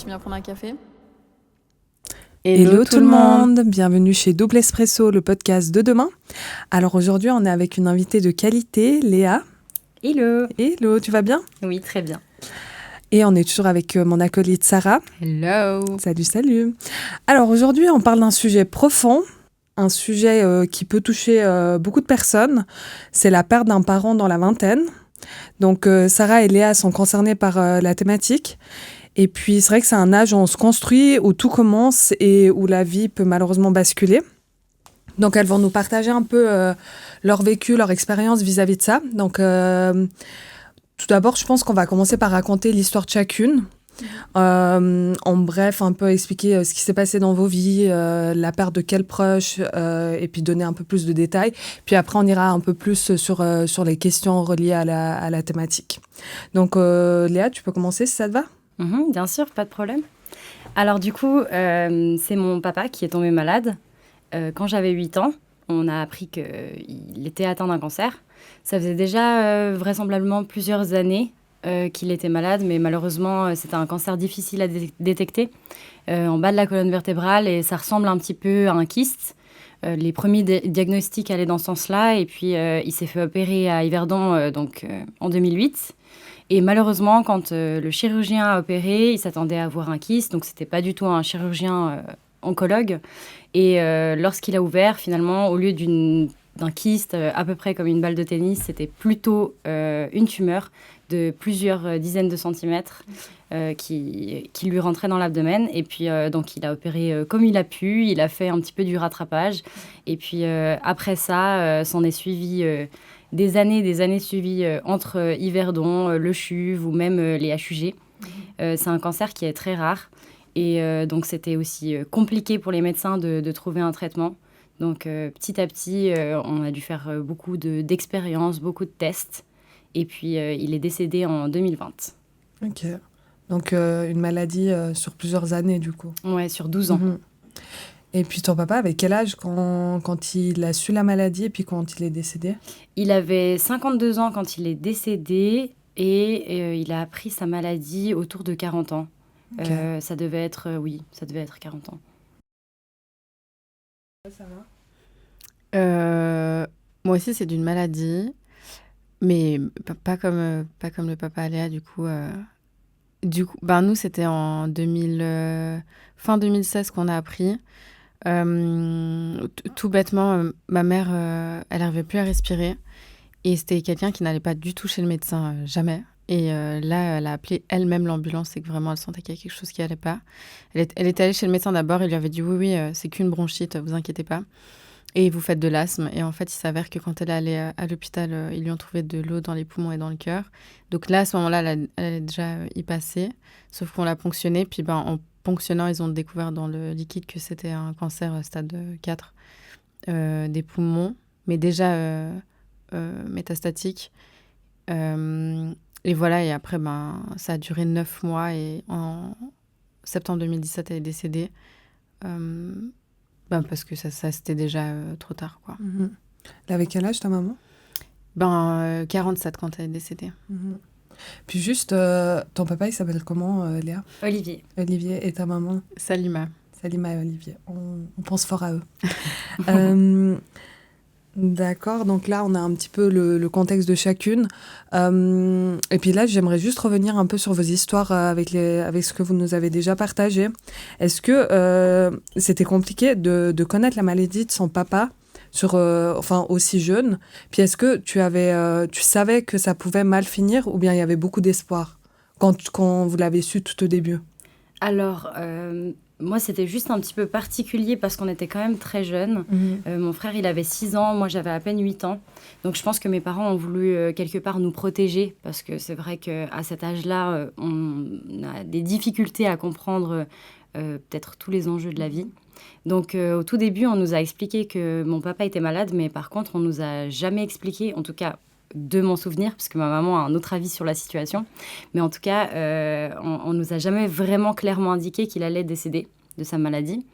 tu viens prendre un café? Hello tout le monde, bienvenue chez Double Espresso, le podcast de demain. Alors aujourd'hui, on est avec une invitée de qualité, Léa. Hello. Hello, tu vas bien? Oui, très bien. Et on est toujours avec mon acolyte Sarah. Hello. Salut. Alors aujourd'hui, on parle d'un sujet profond, un sujet qui peut toucher beaucoup de personnes. C'est la perte d'un parent dans la vingtaine. Donc Sarah et Léa sont concernées par la thématique. Et puis, c'est vrai que c'est un âge où on se construit, où tout commence et où la vie peut malheureusement basculer. Donc, elles vont nous partager un peu leur vécu, leur expérience vis-à-vis de ça. Donc, tout d'abord, je pense qu'on va commencer par raconter l'histoire de chacune. En bref, un peu expliquer ce qui s'est passé dans vos vies, la perte de quel proche, et puis donner un peu plus de détails. Puis après, on ira un peu plus sur les questions reliées à la thématique. Donc, Léa, tu peux commencer si ça te va ? Bien sûr, pas de problème. Alors du coup, c'est mon papa qui est tombé malade. Quand j'avais 8 ans, on a appris qu'il était atteint d'un cancer. Ça faisait déjà vraisemblablement plusieurs années qu'il était malade, mais malheureusement, c'était un cancer difficile à détecter en bas de la colonne vertébrale et ça ressemble un petit peu à un kyste. Les premiers diagnostics allaient dans ce sens-là et puis il s'est fait opérer à Yverdon en 2008. Et malheureusement, quand le chirurgien a opéré, il s'attendait à avoir un kyste, donc c'était pas du tout un chirurgien oncologue. Et lorsqu'il a ouvert, finalement, au lieu d'un kyste à peu près comme une balle de tennis, c'était plutôt une tumeur de plusieurs dizaines de centimètres qui lui rentrait dans l'abdomen. Et puis, donc, il a opéré comme il a pu, il a fait un petit peu du rattrapage. Et puis, après ça, s'en est suivi... des années suivies entre Yverdon, le CHUV ou même les HUG. C'est un cancer qui est très rare. Et donc, c'était aussi compliqué pour les médecins de trouver un traitement. Donc, petit à petit, on a dû faire beaucoup d'expériences, beaucoup de tests. Et puis, il est décédé en 2020. Ok. Donc, une maladie sur plusieurs années, du coup. Ouais, sur 12 ans. Et puis ton papa avait quel âge quand il a su la maladie et puis quand il est décédé? Il avait 52 ans quand il est décédé et il a appris sa maladie autour de 40 ans. Okay. Ça devait être 40 ans. Ça va? Moi aussi, c'est d'une maladie, mais pas comme le papa Léa, du coup. Nous, c'était en fin 2016 qu'on a appris. Tout bêtement, ma mère, elle n'arrivait plus à respirer. Et c'était quelqu'un qui n'allait pas du tout chez le médecin, jamais. Et là, elle a appelé elle-même l'ambulance et que vraiment, elle sentait qu'il y avait quelque chose qui n'allait pas. Elle était allée chez le médecin d'abord, il lui avait dit oui, c'est qu'une bronchite, vous inquiétez pas. Et vous faites de l'asthme. Et en fait, il s'avère que quand elle est allée à l'hôpital, ils lui ont trouvé de l'eau dans les poumons et dans le cœur. Donc là, à ce moment-là, elle allait déjà y passer. Sauf qu'on l'a ponctionnée. Puis en ponctionnant, ils ont découvert dans le liquide que c'était un cancer stade 4 des poumons, mais déjà métastatique. Et voilà, et après, ça a duré 9 mois. Et en septembre 2017, elle est décédée. Parce que ça c'était déjà trop tard, quoi. Elle avait quel âge, ta maman? 47 quand elle est décédée. Puis juste, ton papa, il s'appelle comment, Léa? Olivier. Olivier. Et ta maman? Salima. Salima et Olivier. On pense fort à eux. D'accord, donc là, on a un petit peu le contexte de chacune. Et puis là, j'aimerais juste revenir un peu sur vos histoires avec ce que vous nous avez déjà partagé. Est-ce que c'était compliqué de connaître la maladie de son papa aussi jeune? Puis est-ce que tu savais que ça pouvait mal finir ou bien il y avait beaucoup d'espoir quand vous l'avez su tout au début? Alors, moi, c'était juste un petit peu particulier parce qu'on était quand même très jeunes. Mon frère, il avait 6 ans, moi, j'avais à peine 8 ans. Donc, je pense que mes parents ont voulu quelque part nous protéger parce que c'est vrai qu'à cet âge-là, on a des difficultés à comprendre peut-être tous les enjeux de la vie. Donc, au tout début, on nous a expliqué que mon papa était malade, mais par contre, on nous a jamais expliqué, en tout cas de mon souvenir, parce que ma maman a un autre avis sur la situation. Mais en tout cas, on nous a jamais vraiment clairement indiqué qu'il allait décéder de sa maladie.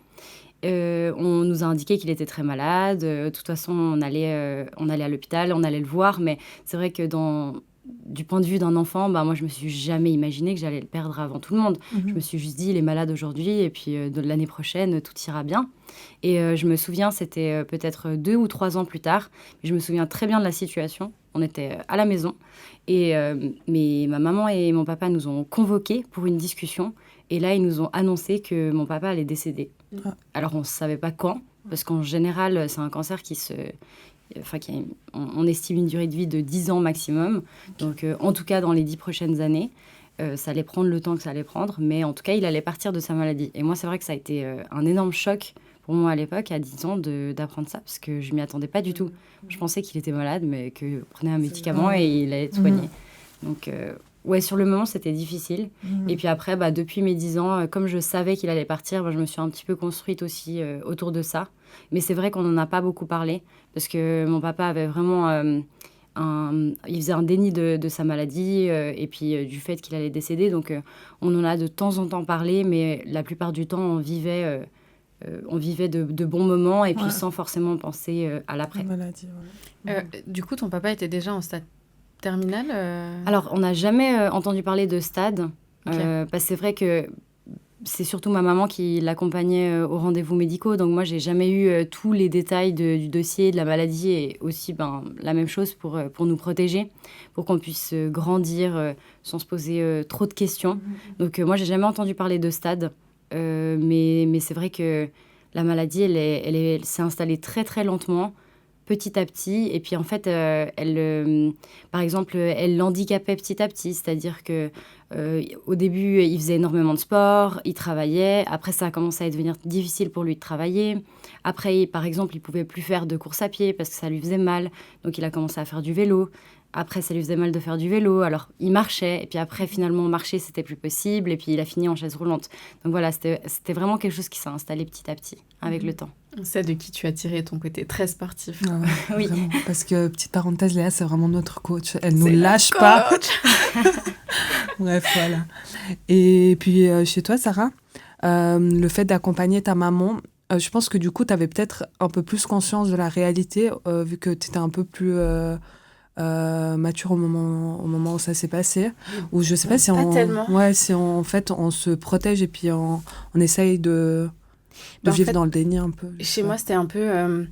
On nous a indiqué qu'il était très malade. De toute façon, on allait à l'hôpital, on allait le voir. Mais c'est vrai que dans du point de vue d'un enfant, moi, je me suis jamais imaginé que j'allais le perdre avant tout le monde. Je me suis juste dit, il est malade aujourd'hui, et puis de l'année prochaine, tout ira bien. Et je me souviens, c'était peut-être 2 ou 3 ans plus tard, mais je me souviens très bien de la situation. On était à la maison, et ma maman et mon papa nous ont convoqués pour une discussion. Et là, ils nous ont annoncé que mon papa allait décéder. Ah. Alors, on ne savait pas quand, parce qu'en général, c'est un cancer on estime une durée de vie de 10 ans maximum. Donc, en tout cas, dans les 10 prochaines années, ça allait prendre le temps que ça allait prendre. Mais en tout cas, il allait partir de sa maladie. Et moi, c'est vrai que ça a été un énorme choc pour moi à l'époque, à 10 ans, d'apprendre ça, parce que je ne m'y attendais pas du tout. Je pensais qu'il était malade, mais qu'il prenait un médicament et il allait être soigné. Donc, ouais, sur le moment, c'était difficile. Et puis après, depuis mes 10 ans, comme je savais qu'il allait partir, je me suis un petit peu construite aussi autour de ça. Mais c'est vrai qu'on n'en a pas beaucoup parlé, parce que mon papa avait vraiment il faisait un déni de sa maladie et puis du fait qu'il allait décéder. Donc, on en a de temps en temps parlé, mais la plupart du temps, on vivait de bons moments et puis sans forcément penser à l'après. Maladie, Du coup, ton papa était déjà en stade terminal Alors, on n'a jamais entendu parler de stade, parce que c'est vrai que c'est surtout ma maman qui l'accompagnait aux rendez-vous médicaux. Donc moi, j'ai jamais eu tous les détails du dossier, de la maladie, et aussi la même chose pour nous protéger, pour qu'on puisse grandir sans se poser trop de questions. Donc moi, j'ai jamais entendu parler de stade, mais c'est vrai que la maladie, elle s'est installée très très lentement, petit à petit. Et puis en fait, par exemple, elle l'handicapait petit à petit, c'est-à-dire que au début, il faisait énormément de sport, il travaillait. Après, ça a commencé à devenir difficile pour lui de travailler. Après, par exemple, il ne pouvait plus faire de course à pied parce que ça lui faisait mal. Donc, il a commencé à faire du vélo. Après, ça lui faisait mal de faire du vélo. Alors, il marchait. Et puis après, finalement, marcher, c'était plus possible. Et puis, il a fini en chaise roulante. Donc voilà, c'était vraiment quelque chose qui s'est installé petit à petit avec le temps. On sait de qui tu as tiré ton côté très sportif. Ah ouais, oui. Vraiment. Parce que, petite parenthèse, Léa, c'est vraiment notre coach. Elle ne nous lâche pas. Bref, voilà. Et puis, chez toi, Sarah, le fait d'accompagner ta maman, je pense que du coup, tu avais peut-être un peu plus conscience de la réalité, vu que tu étais un peu plus mature au moment où ça s'est passé. Ou je sais pas si en fait, on se protège et puis on essaye de vivre dans le déni un peu. Chez moi, c'était un peu...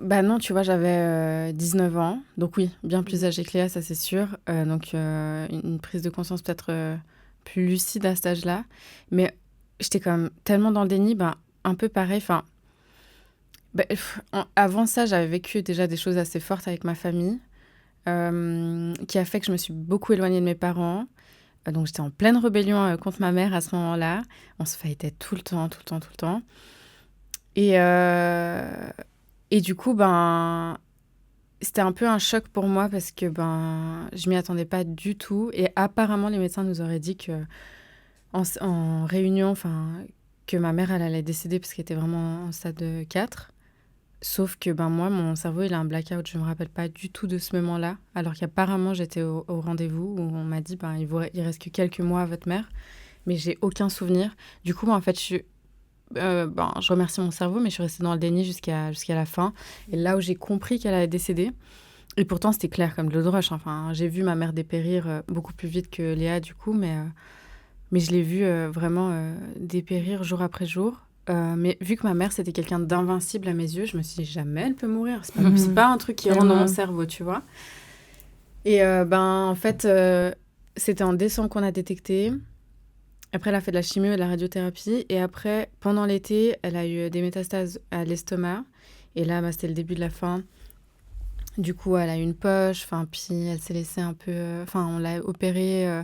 non, tu vois, j'avais 19 ans. Donc oui, bien plus âgée que Léa, ça c'est sûr. Donc une prise de conscience peut-être plus lucide à cet âge-là. Mais j'étais quand même tellement dans le déni, un peu pareil. Avant ça, j'avais vécu déjà des choses assez fortes avec ma famille, qui a fait que je me suis beaucoup éloignée de mes parents. Donc j'étais en pleine rébellion contre ma mère à ce moment-là. On se fightait tout le temps. Et du coup, c'était un peu un choc pour moi parce que je m'y attendais pas du tout. Et apparemment, les médecins nous auraient dit que en réunion, que ma mère, elle allait décéder parce qu'elle était vraiment en stade 4. Sauf que moi, mon cerveau, il a un blackout. Je me rappelle pas du tout de ce moment-là. Alors qu'apparemment, j'étais au rendez-vous où on m'a dit, il reste que quelques mois à votre mère. Mais j'ai aucun souvenir. Du coup, en fait, je remercie mon cerveau, mais je suis restée dans le déni jusqu'à la fin. Et là où j'ai compris qu'elle allait décéder, et pourtant c'était clair comme de l'eau de roche. J'ai vu ma mère dépérir beaucoup plus vite que Léa, du coup, mais je l'ai vue vraiment dépérir jour après jour. Mais vu que ma mère, c'était quelqu'un d'invincible à mes yeux, je me suis dit, jamais elle peut mourir. C'est pas un truc qui rentre dans mon cerveau, tu vois. Et en fait, c'était en décembre qu'on a détecté. Après, elle a fait de la chimio et de la radiothérapie. Et après, pendant l'été, elle a eu des métastases à l'estomac. Et là, c'était le début de la fin. Du coup, elle a eu une poche. Puis elle s'est laissée un peu... on l'a opérée.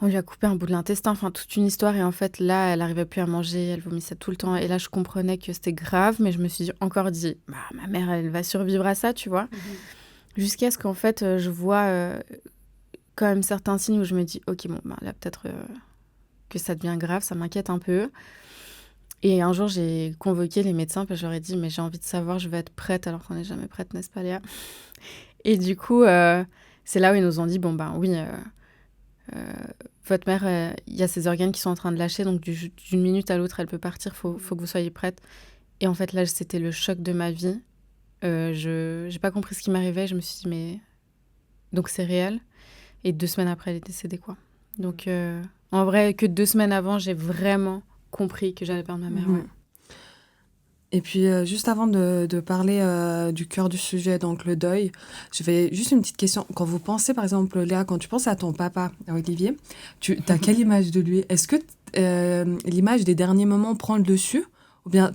On lui a coupé un bout de l'intestin. Toute une histoire. Et en fait, là, elle n'arrivait plus à manger. Elle vomissait tout le temps. Et là, je comprenais que c'était grave. Mais je me suis encore dit, ma mère, elle va survivre à ça, tu vois. Jusqu'à ce qu'en fait, je vois quand même certains signes où je me dis, OK, là, peut-être... que ça devient grave, ça m'inquiète un peu. Et un jour, j'ai convoqué les médecins, parce que je leur ai dit, mais j'ai envie de savoir, je vais être prête, alors qu'on n'est jamais prête, n'est-ce pas, Léa? Et du coup, c'est là où ils nous ont dit, oui, votre mère, il y a ses organes qui sont en train de lâcher, donc d'une minute à l'autre, elle peut partir, faut que vous soyez prête. Et en fait, là, c'était le choc de ma vie. Je n'ai pas compris ce qui m'arrivait, je me suis dit, mais Donc c'est réel. Et 2 semaines après, elle est décédée, quoi. Donc en vrai, que 2 semaines avant, j'ai vraiment compris que j'allais perdre ma mère. Ouais. Et puis, juste avant de parler du cœur du sujet, donc le deuil, j'avais juste une petite question. Quand vous pensez, par exemple, Léa, quand tu penses à ton papa, à Olivier, tu as quelle image de lui? Est-ce que l'image des derniers moments prend le dessus? Ou bien,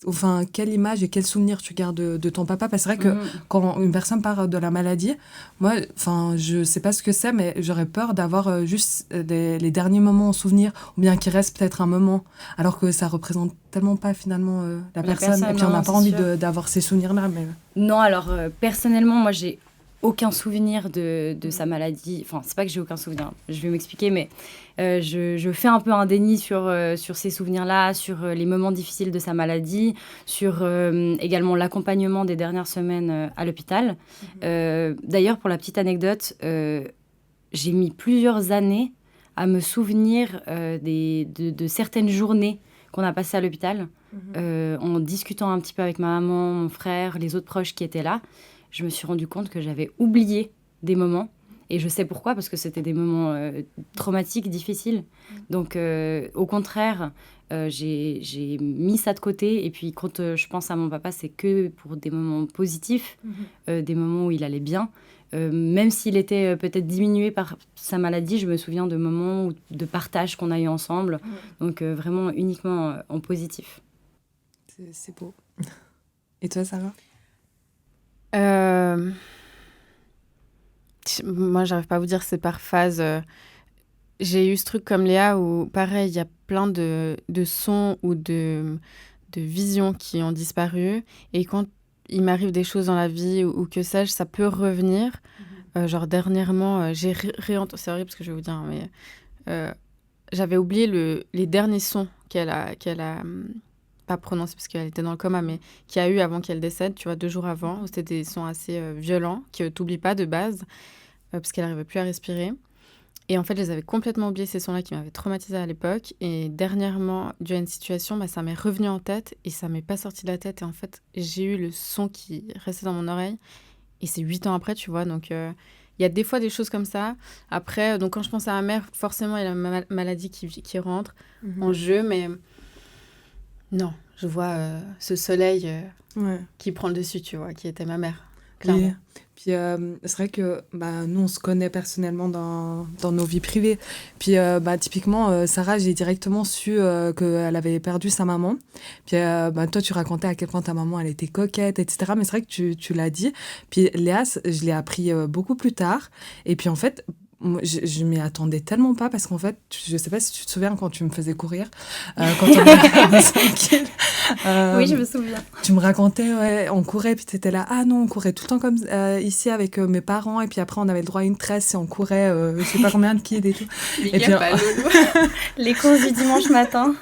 enfin, quelle image et quel souvenir tu gardes de ton papa? Parce que c'est vrai que quand une personne parle de la maladie, moi, enfin, je sais pas ce que c'est, mais j'aurais peur d'avoir juste les derniers moments en souvenir, ou bien qu'il reste peut-être un moment, alors que ça représente tellement pas finalement la personne. Et puis on n'a pas envie d'avoir ces souvenirs-là. Mais... Non, alors personnellement, moi, j'ai aucun souvenir de sa maladie. Enfin, c'est pas que j'ai aucun souvenir, je vais m'expliquer, mais je fais un peu un déni sur ces souvenirs-là, sur les moments difficiles de sa maladie, sur également l'accompagnement des dernières semaines à l'hôpital. D'ailleurs, pour la petite anecdote, j'ai mis plusieurs années à me souvenir de certaines journées qu'on a passées à l'hôpital, en discutant un petit peu avec ma maman, mon frère, les autres proches qui étaient là. Je me suis rendu compte que j'avais oublié des moments. Et je sais pourquoi, parce que c'était des moments traumatiques, difficiles. Donc, au contraire, j'ai mis ça de côté. Et puis, quand je pense à mon papa, c'est que pour des moments positifs, des moments où il allait bien. Même s'il était peut-être diminué par sa maladie, je me souviens de moments de partage qu'on a eu ensemble. Donc, vraiment uniquement en positif. C'est beau. Et toi, Sarah ? Moi, j'arrive pas à vous dire, c'est par phase. J'ai eu ce truc comme Léa où, pareil, il y a plein de sons ou de visions qui ont disparu. Et quand il m'arrive des choses dans la vie ou que sais-je, ça peut revenir. Genre, dernièrement, j'ai réentendu... C'est horrible ce que je vais vous dire, mais j'avais oublié les derniers sons qu'elle a pas prononcé parce qu'elle était dans le coma, mais qui a eu avant qu'elle décède, tu vois, 2 jours avant, où c'était des sons assez violents, que t'oublies pas de base, parce qu'elle n'arrivait plus à respirer. Et en fait, je les avais complètement oubliés, ces sons-là qui m'avaient traumatisée à l'époque. Et dernièrement, dû à une situation, ça m'est revenu en tête et ça m'est pas sorti de la tête. Et en fait, j'ai eu le son qui restait dans mon oreille. Et c'est 8 ans après, tu vois, donc... Il y a des fois des choses comme ça. Après, donc quand je pense à ma mère, forcément, il y a la maladie qui rentre en jeu, mais... Non, je vois ce soleil qui prend le dessus, tu vois, qui était ma mère, clairement. Puis c'est vrai que nous, on se connaît personnellement dans nos vies privées. Puis typiquement, Sarah, j'ai directement su qu'elle avait perdu sa maman. Puis toi, tu racontais à quel point ta maman, elle était coquette, etc. Mais c'est vrai que tu l'as dit. Puis Léa, je l'ai appris beaucoup plus tard. Et puis en fait... Moi, je m'y attendais tellement pas parce qu'en fait, je sais pas si tu te souviens quand tu me faisais courir, quand on avait 5 kilos. Oui, je me souviens. Tu me racontais, on courait, puis tu étais là, ah non, on courait tout le temps comme ici avec mes parents, et puis après on avait le droit à une tresse et on courait, je sais pas combien de kills et tout. Et puis, les courses du dimanche matin.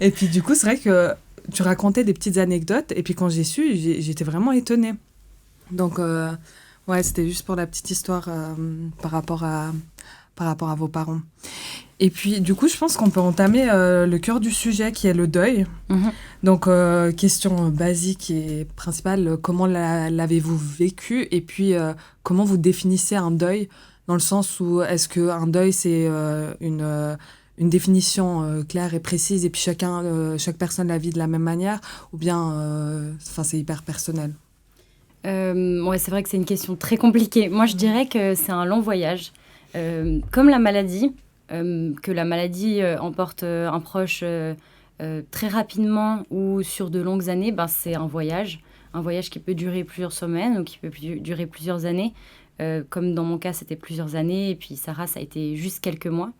Et puis du coup, c'est vrai que tu racontais des petites anecdotes, et puis quand j'ai su, j'étais vraiment étonnée. Donc... ouais, c'était juste pour la petite histoire par rapport à vos parents. Et puis, du coup, je pense qu'on peut entamer le cœur du sujet, qui est le deuil. Donc, question basique et principale, comment l'avez-vous vécu? Et puis, comment vous définissez un deuil? Dans le sens où, est-ce qu'un deuil, c'est une définition claire et précise, et puis chaque personne la vit de la même manière? Ou bien, c'est hyper personnel? Ouais, c'est vrai que c'est une question très compliquée. Moi, je dirais que c'est un long voyage. Comme la maladie, que la maladie emporte un proche très rapidement ou sur de longues années, c'est un voyage qui peut durer plusieurs semaines ou qui peut durer plusieurs années. Comme dans mon cas, c'était plusieurs années, et puis Sarah, ça a été juste quelques mois.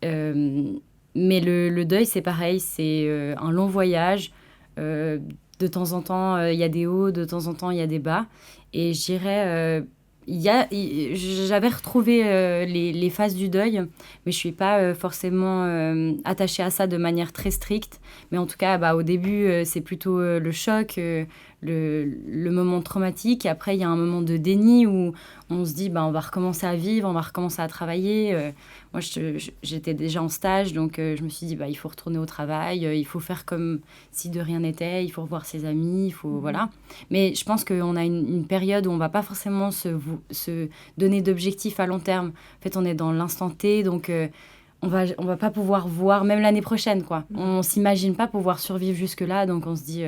Mais le deuil, c'est pareil, c'est un long voyage. De temps en temps, il y a des hauts, de temps en temps, il y a des bas. Et je dirais, j'avais retrouvé les phases du deuil, mais je ne suis pas forcément attachée à ça de manière très stricte. Mais en tout cas, au début, c'est plutôt le choc, le moment traumatique. Et après, il y a un moment de déni où on se dit, on va recommencer à vivre, on va recommencer à travailler. Moi, j'étais déjà en stage, donc je me suis dit, il faut retourner au travail, il faut faire comme si de rien n'était, il faut revoir ses amis, il faut, voilà. Mais je pense qu'on a une période où on ne va pas forcément se donner d'objectifs à long terme. En fait, on est dans l'instant T, donc on va pas pouvoir voir, même l'année prochaine, quoi. On s'imagine pas pouvoir survivre jusque-là, donc on se dit...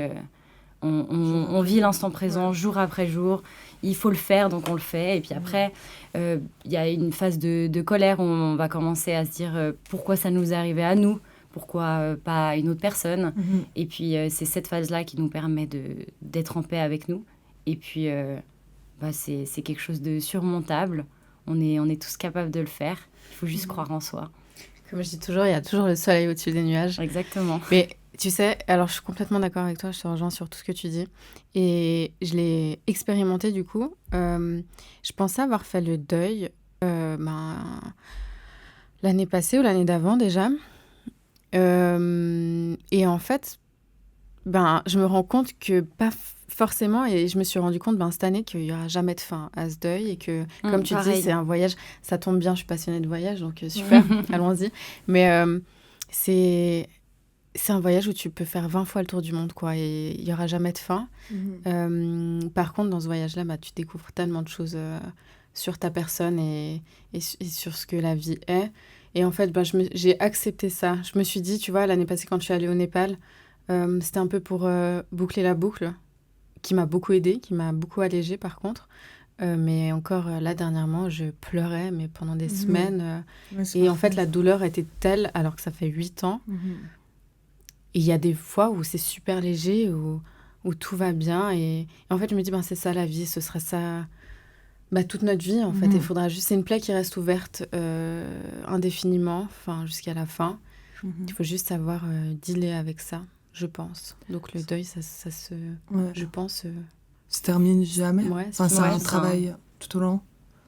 On vit l'instant présent jour après jour. Il faut le faire, donc on le fait. Et puis après, il y a une phase de colère où on va commencer à se dire pourquoi ça nous est arrivé à nous, pourquoi pas à une autre personne. Et puis c'est cette phase-là qui nous permet d'être en paix avec nous. Et puis c'est quelque chose de surmontable. On est tous capables de le faire. Il faut juste croire en soi. Comme je dis toujours, il y a toujours le soleil au-dessus des nuages. Exactement. Mais tu sais, alors je suis complètement d'accord avec toi, je te rejoins sur tout ce que tu dis. Et je l'ai expérimenté du coup. Je pensais avoir fait le deuil l'année passée ou l'année d'avant déjà. Et en fait, je me rends compte que pas forcément, et je me suis rendu compte cette année qu'il n'y aura jamais de fin à ce deuil et que, comme tu dis, c'est un voyage, ça tombe bien, je suis passionnée de voyage, donc super, allons-y. Mais c'est un voyage où tu peux faire 20 fois le tour du monde, quoi, et il n'y aura jamais de fin. Par contre, dans ce voyage-là, tu découvres tellement de choses sur ta personne et sur ce que la vie est. Et en fait, j'ai accepté ça. Je me suis dit, tu vois, l'année passée, quand je suis allée au Népal, c'était un peu pour boucler la boucle, qui m'a beaucoup aidée, qui m'a beaucoup allégée, par contre. Mais encore, là, dernièrement, je pleurais, mais pendant des semaines. Et en fait, la douleur était telle, alors que ça fait 8 ans. Et il y a des fois où c'est super léger, où tout va bien. Et en fait, je me dis, c'est ça la vie, ce serait ça toute notre vie, en fait. Il faudra juste... C'est une plaie qui reste ouverte indéfiniment, jusqu'à la fin. Il faut juste savoir dealer avec ça, je pense. Donc le deuil, ça se... je pense... se termine jamais. C'est un travail tout au long.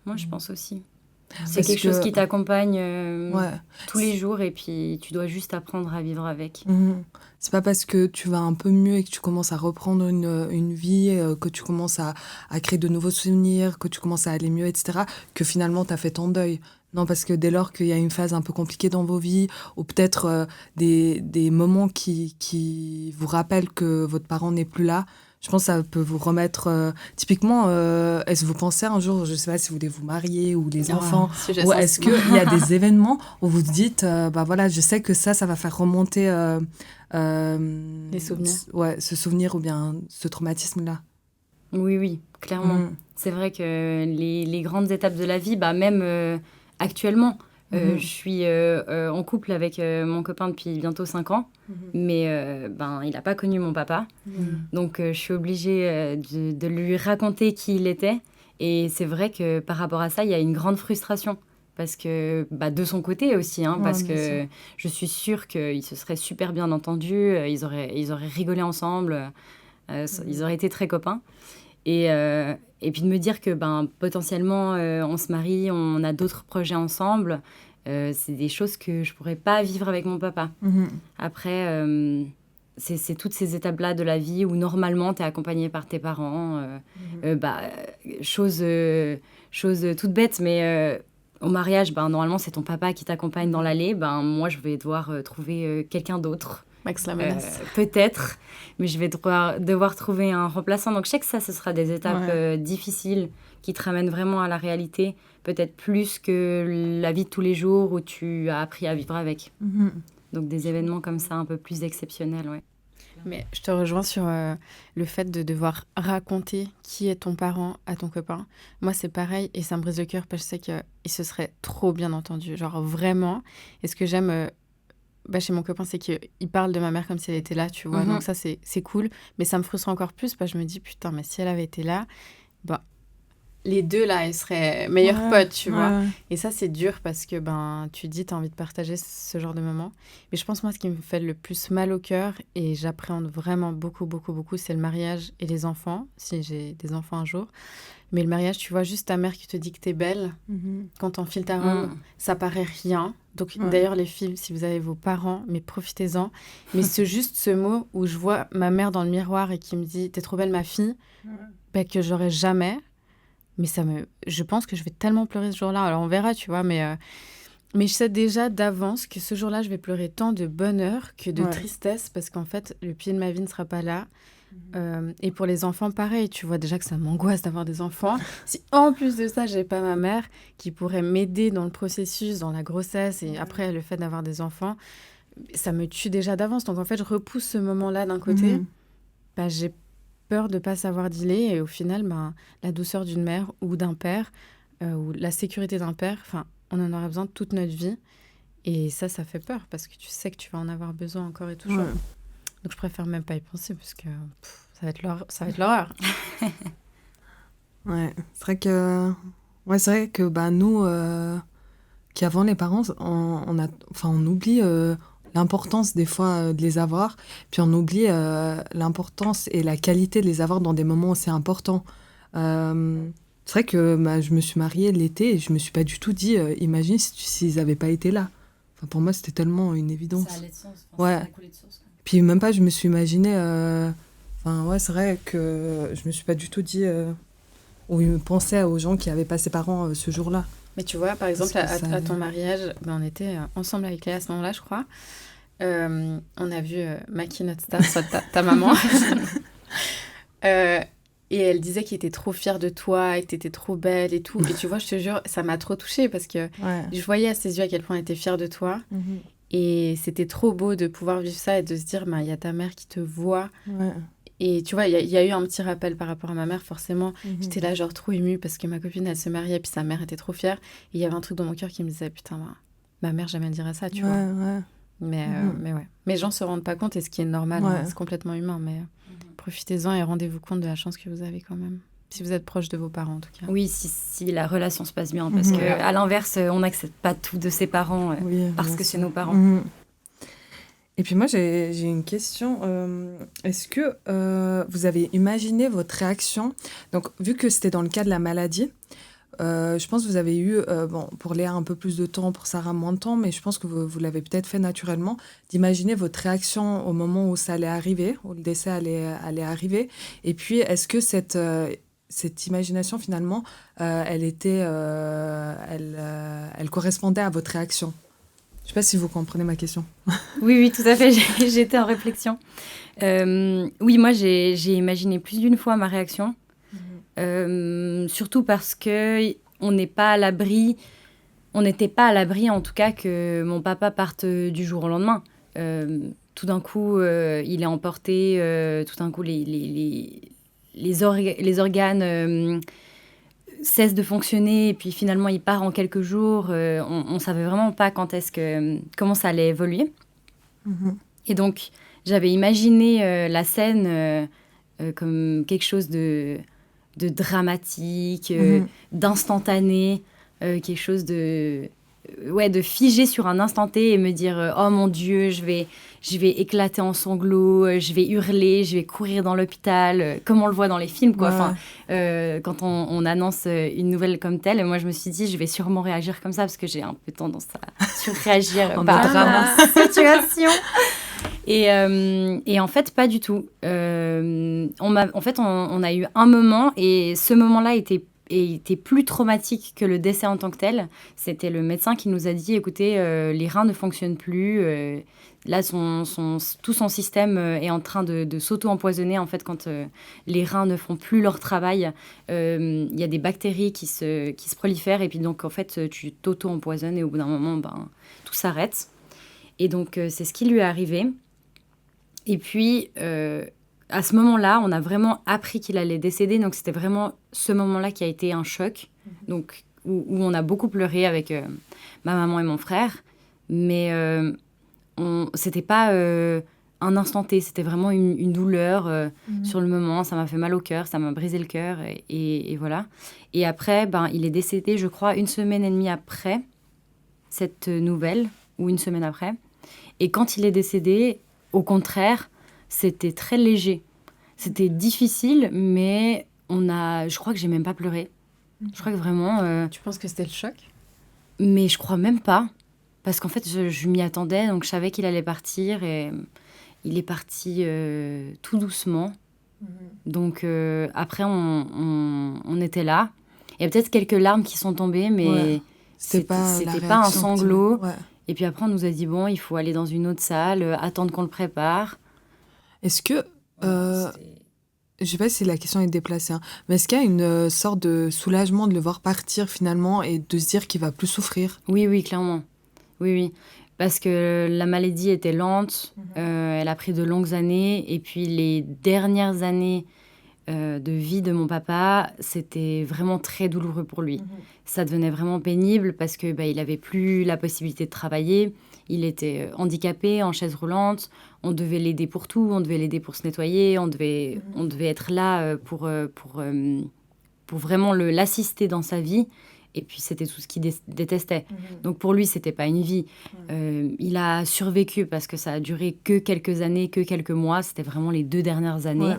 Moi, je pense aussi. C'est quelque chose qui t'accompagne tous les jours et puis tu dois juste apprendre à vivre avec. C'est pas parce que tu vas un peu mieux et que tu commences à reprendre une vie, que tu commences à créer de nouveaux souvenirs, que tu commences à aller mieux, etc., que finalement t'as fait ton deuil. Non, parce que dès lors qu'il y a une phase un peu compliquée dans vos vies, ou peut-être des moments qui vous rappellent que votre parent n'est plus là, je pense que ça peut vous remettre... typiquement, est-ce que vous pensez un jour, je ne sais pas si vous voulez vous marier ou les enfants, ou est-ce qu'il y a des événements où vous dites, je sais que ça va faire remonter les souvenirs. Ce souvenir ou bien ce traumatisme-là. Oui, clairement. C'est vrai que les grandes étapes de la vie, même actuellement... je suis en couple avec mon copain depuis bientôt 5 ans, mais il n'a pas connu mon papa. Donc, je suis obligée de lui raconter qui il était. Et c'est vrai que par rapport à ça, il y a une grande frustration. Parce que, de son côté aussi, parce que je suis sûre qu'ils se seraient super bien entendus, ils auraient rigolé ensemble, ils auraient été très copains. Et puis de me dire que potentiellement, on se marie, on a d'autres projets ensemble. C'est des choses que je ne pourrais pas vivre avec mon papa. Après, c'est toutes ces étapes-là de la vie où normalement, tu es accompagné par tes parents. Chose toute bête, mais au mariage, normalement, c'est ton papa qui t'accompagne dans l'allée. Moi, je vais devoir trouver quelqu'un d'autre. Max la menace. Peut-être, mais je vais devoir trouver un remplaçant. Donc, je sais que ça, ce sera des étapes difficiles qui te ramènent vraiment à la réalité, peut-être plus que la vie de tous les jours où tu as appris à vivre avec. Donc, des événements comme ça, un peu plus exceptionnels, ouais. Mais je te rejoins sur le fait de devoir raconter qui est ton parent à ton copain. Moi, c'est pareil et ça me brise le cœur parce que je sais qu'il se serait trop bien entendu. Genre, vraiment. Et ce que j'aime... chez mon copain, c'est qu'il parle de ma mère comme si elle était là, tu vois. Donc ça, c'est cool. Mais ça me frustre encore plus parce que je me dis, putain, mais si elle avait été là, les deux, là, ils seraient meilleurs potes, tu vois. Ouais. Et ça, c'est dur parce que tu dis, tu as envie de partager ce genre de moment. Mais je pense, moi, ce qui me fait le plus mal au cœur, et j'appréhende vraiment beaucoup, beaucoup, beaucoup, c'est le mariage et les enfants, si j'ai des enfants un jour. Mais le mariage, tu vois, juste ta mère qui te dit que t'es belle, quand t'enfiles ta robe, ça paraît rien. Donc, d'ailleurs, les filles, si vous avez vos parents, mais profitez-en. Mais c'est juste ce mot où je vois ma mère dans le miroir et qui me dit « T'es trop belle, ma fille », que j'aurais jamais. Mais je pense que je vais tellement pleurer ce jour-là. Alors, on verra, tu vois, mais je sais déjà d'avance que ce jour-là, je vais pleurer tant de bonheur que de tristesse parce qu'en fait, le pied de ma vie ne sera pas là. Et pour les enfants, pareil, tu vois déjà que ça m'angoisse d'avoir des enfants. Si en plus de ça, j'ai pas ma mère qui pourrait m'aider dans le processus, dans la grossesse et après le fait d'avoir des enfants, ça me tue déjà d'avance. Donc en fait, je repousse ce moment-là d'un côté. J'ai peur de pas savoir dealer et au final, la douceur d'une mère ou d'un père ou la sécurité d'un père, on en aura besoin toute notre vie. Et ça fait peur parce que tu sais que tu vas en avoir besoin encore et toujours. Donc je préfère même pas y penser parce que ça va être l'horreur. C'est vrai que nous, qui avons les parents, on oublie l'importance des fois de les avoir, puis on oublie l'importance et la qualité de les avoir dans des moments aussi importants. C'est vrai que je me suis mariée l'été et je me suis pas du tout dit, imagine s'ils avaient pas été là. Enfin, pour moi, c'était tellement une évidence. Ça allait de sens. Ouais. Ça coulait de source. Puis même pas, je me suis imaginé... c'est vrai que je me suis pas du tout dit... ou pensé aux gens qui avaient pas ses parents ce jour-là. Mais tu vois, par exemple, à ton mariage, on était ensemble avec Léa à ce moment-là, je crois. On a vu Maki, notre star, soit ta maman. Et elle disait qu'elle était trop fière de toi et que t'étais trop belle et tout. Et tu vois, je te jure, ça m'a trop touchée parce que je voyais à ses yeux à quel point elle était fière de toi. Et c'était trop beau de pouvoir vivre ça et de se dire, il y a ta mère qui te voit. Et tu vois, il y a eu un petit rappel par rapport à ma mère, forcément. J'étais là, genre, trop émue parce que ma copine, elle se mariait, puis sa mère était trop fière. Et il y avait un truc dans mon cœur qui me disait, putain, ma mère jamais elle dirait ça, tu vois. Mais ouais. Mais les gens se rendent pas compte, et ce qui est normal, c'est complètement humain. Mais profitez-en et rendez-vous compte de la chance que vous avez quand même. Si vous êtes proche de vos parents, en tout cas. Oui, si la relation se passe bien. Parce qu'à l'inverse, on n'accepte pas tout de ses parents parce que c'est nos parents. Et puis moi, j'ai une question. Est-ce que vous avez imaginé votre réaction? Donc, vu que c'était dans le cas de la maladie, je pense que vous avez eu, pour Léa, un peu plus de temps, pour Sarah, moins de temps, mais je pense que vous l'avez peut-être fait naturellement, d'imaginer votre réaction au moment où ça allait arriver, où le décès allait arriver. Et puis, est-ce que cette imagination, finalement, elle correspondait à votre réaction? Je ne sais pas si vous comprenez ma question. Oui, tout à fait. J'étais en réflexion. Oui, moi, j'ai imaginé plus d'une fois ma réaction. Surtout parce qu'on n'est pas à l'abri. On n'était pas à l'abri, en tout cas, que mon papa parte du jour au lendemain. Tout d'un coup, il est emporté. Tout d'un coup, les organes... cesse de fonctionner et puis finalement il part en quelques jours. On savait vraiment pas comment ça allait évoluer. Et donc j'avais imaginé la scène comme quelque chose de dramatique, d'instantané, quelque chose de figé sur un instant T et me dire oh mon Dieu, je vais éclater en sanglots, je vais hurler, je vais courir dans l'hôpital, comme on le voit dans les films, quoi. Enfin, quand on annonce une nouvelle comme telle, moi je me suis dit je vais sûrement réagir comme ça parce que j'ai un peu tendance à surréagir par rapport à la situation. Et en fait, pas du tout. On a eu un moment et ce moment-là était plus traumatique que le décès en tant que tel. C'était le médecin qui nous a dit, écoutez, les reins ne fonctionnent plus. Là, tout son système est en train de s'auto-empoisonner. En fait, quand les reins ne font plus leur travail, il y a des bactéries qui se prolifèrent. Et puis donc, en fait, tu t'auto-empoisonnes et au bout d'un moment, tout s'arrête. Et donc, c'est ce qui lui est arrivé. Et puis... à ce moment-là, on a vraiment appris qu'il allait décéder. Donc, c'était vraiment ce moment-là qui a été un choc. Donc, où on a beaucoup pleuré avec ma maman et mon frère. Mais c'était pas un instant T. C'était vraiment une douleur sur le moment. Ça m'a fait mal au cœur, ça m'a brisé le cœur. Et voilà. Et après, il est décédé, je crois, 1 semaine et demie après cette nouvelle, ou 1 semaine après. Et quand il est décédé, au contraire, c'était très léger. C'était difficile, mais je crois que j'ai même pas pleuré. Je crois que vraiment... Tu penses que c'était le choc? Mais je crois même pas. Parce qu'en fait, je m'y attendais, donc je savais qu'il allait partir. Et il est parti tout doucement. Donc après, on était là. Il y a peut-être quelques larmes qui sont tombées, mais c'était pas un sanglot. Ouais. Et puis après, on nous a dit, bon, il faut aller dans une autre salle, attendre qu'on le prépare. Est-ce que... je sais pas si la question est déplacée, hein, mais est-ce qu'il y a une sorte de soulagement de le voir partir finalement et de se dire qu'il va plus souffrir? Oui, clairement. Oui. Parce que la maladie était lente, elle a pris de longues années. Et puis les dernières années de vie de mon papa, c'était vraiment très douloureux pour lui. Ça devenait vraiment pénible parce que il avait plus la possibilité de travailler. Il était handicapé, en chaise roulante. On devait l'aider pour tout. On devait l'aider pour se nettoyer. On devait être là pour vraiment l'assister dans sa vie. Et puis, c'était tout ce qu'il détestait. Donc, pour lui, c'était pas une vie. Il a survécu parce que ça a duré que quelques années, que quelques mois. C'était vraiment les 2 dernières années. Ouais.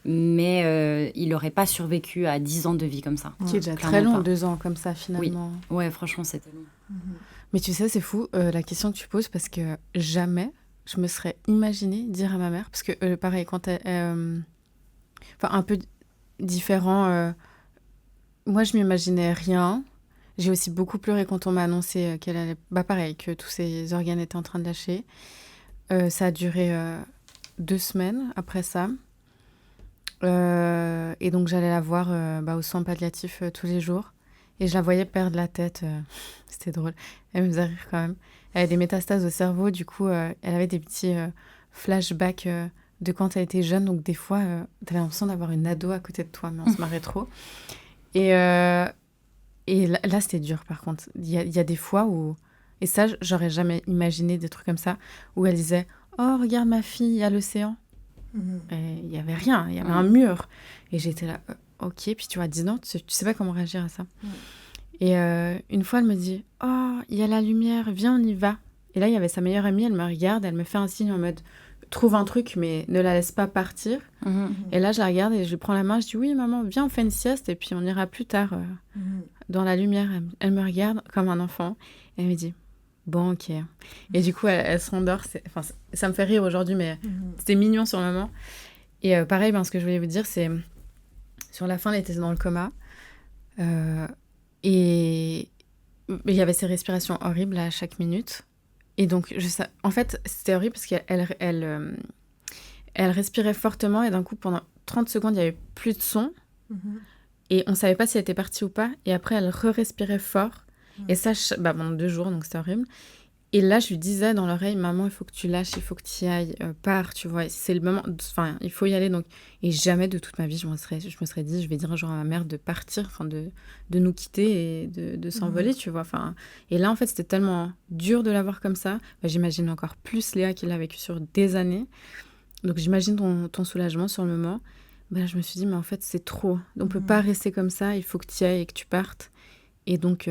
Mais il n'aurait pas survécu à 10 ans de vie comme ça. Qui est déjà très long, 2 ans comme ça, finalement. Oui. Ouais, franchement, c'était long. Mais tu sais, c'est fou, la question que tu poses, parce que jamais je me serais imaginée dire à ma mère, parce que pareil, quand elle... Enfin, un peu différent... moi, je m'imaginais rien. J'ai aussi beaucoup pleuré quand on m'a annoncé qu'elle allait... pareil, que tous ses organes étaient en train de lâcher. Ça a duré 2 semaines après ça. Et donc, j'allais la voir au soin palliatif tous les jours. Et je la voyais perdre la tête. C'était drôle. Elle me faisait rire quand même. Elle avait des métastases au cerveau. Du coup, elle avait des petits flashbacks de quand elle était jeune. Donc, des fois, tu avais l'impression d'avoir une ado à côté de toi. Mais on se marrait trop. Et là, c'était dur, par contre. Il y a des fois où... Et ça, j'aurais jamais imaginé des trucs comme ça. Où elle disait « Oh, regarde ma fille, il y a l'océan. » Et il n'y avait rien. Il y avait un mur. Et j'étais là... Ok, puis tu vois, 10 ans, tu sais pas comment réagir à ça. Et une fois, elle me dit « Oh, il y a la lumière, viens, on y va. » Et là, il y avait sa meilleure amie, elle me regarde, elle me fait un signe en mode « Trouve un truc, mais ne la laisse pas partir. » Et là, je la regarde et je lui prends la main, je dis « Oui, maman, viens, on fait une sieste et puis on ira plus tard dans la lumière. » Elle me regarde comme un enfant et elle me dit « Bon, ok. » Et du coup, elle s'endort. Ça me fait rire aujourd'hui, mais c'était mignon sur le moment. Et pareil, ce que je voulais vous dire, c'est... Sur la fin, elle était dans le coma. Et il y avait ces respirations horribles à chaque minute. Et donc, en fait, c'était horrible parce qu'elle respirait fortement. Et d'un coup, pendant 30 secondes, il n'y avait plus de son. Et on ne savait pas si elle était partie ou pas. Et après, elle re-respirait fort. Et ça, pendant 2 jours, donc c'était horrible. Et là, je lui disais dans l'oreille, maman, il faut que tu lâches, il faut que tu y ailles, pars, tu vois. C'est le moment, il faut y aller. Donc. Et jamais de toute ma vie, je me serais dit, je vais dire un jour à ma mère de partir, de nous quitter et de s'envoler, tu vois. Et là, en fait, c'était tellement dur de l'avoir comme ça. J'imagine encore plus Léa qui l'a vécu sur des années. Donc, j'imagine ton soulagement sur le moment. Je me suis dit, mais en fait, c'est trop. On ne peut pas rester comme ça, il faut que tu y ailles et que tu partes. Et donc...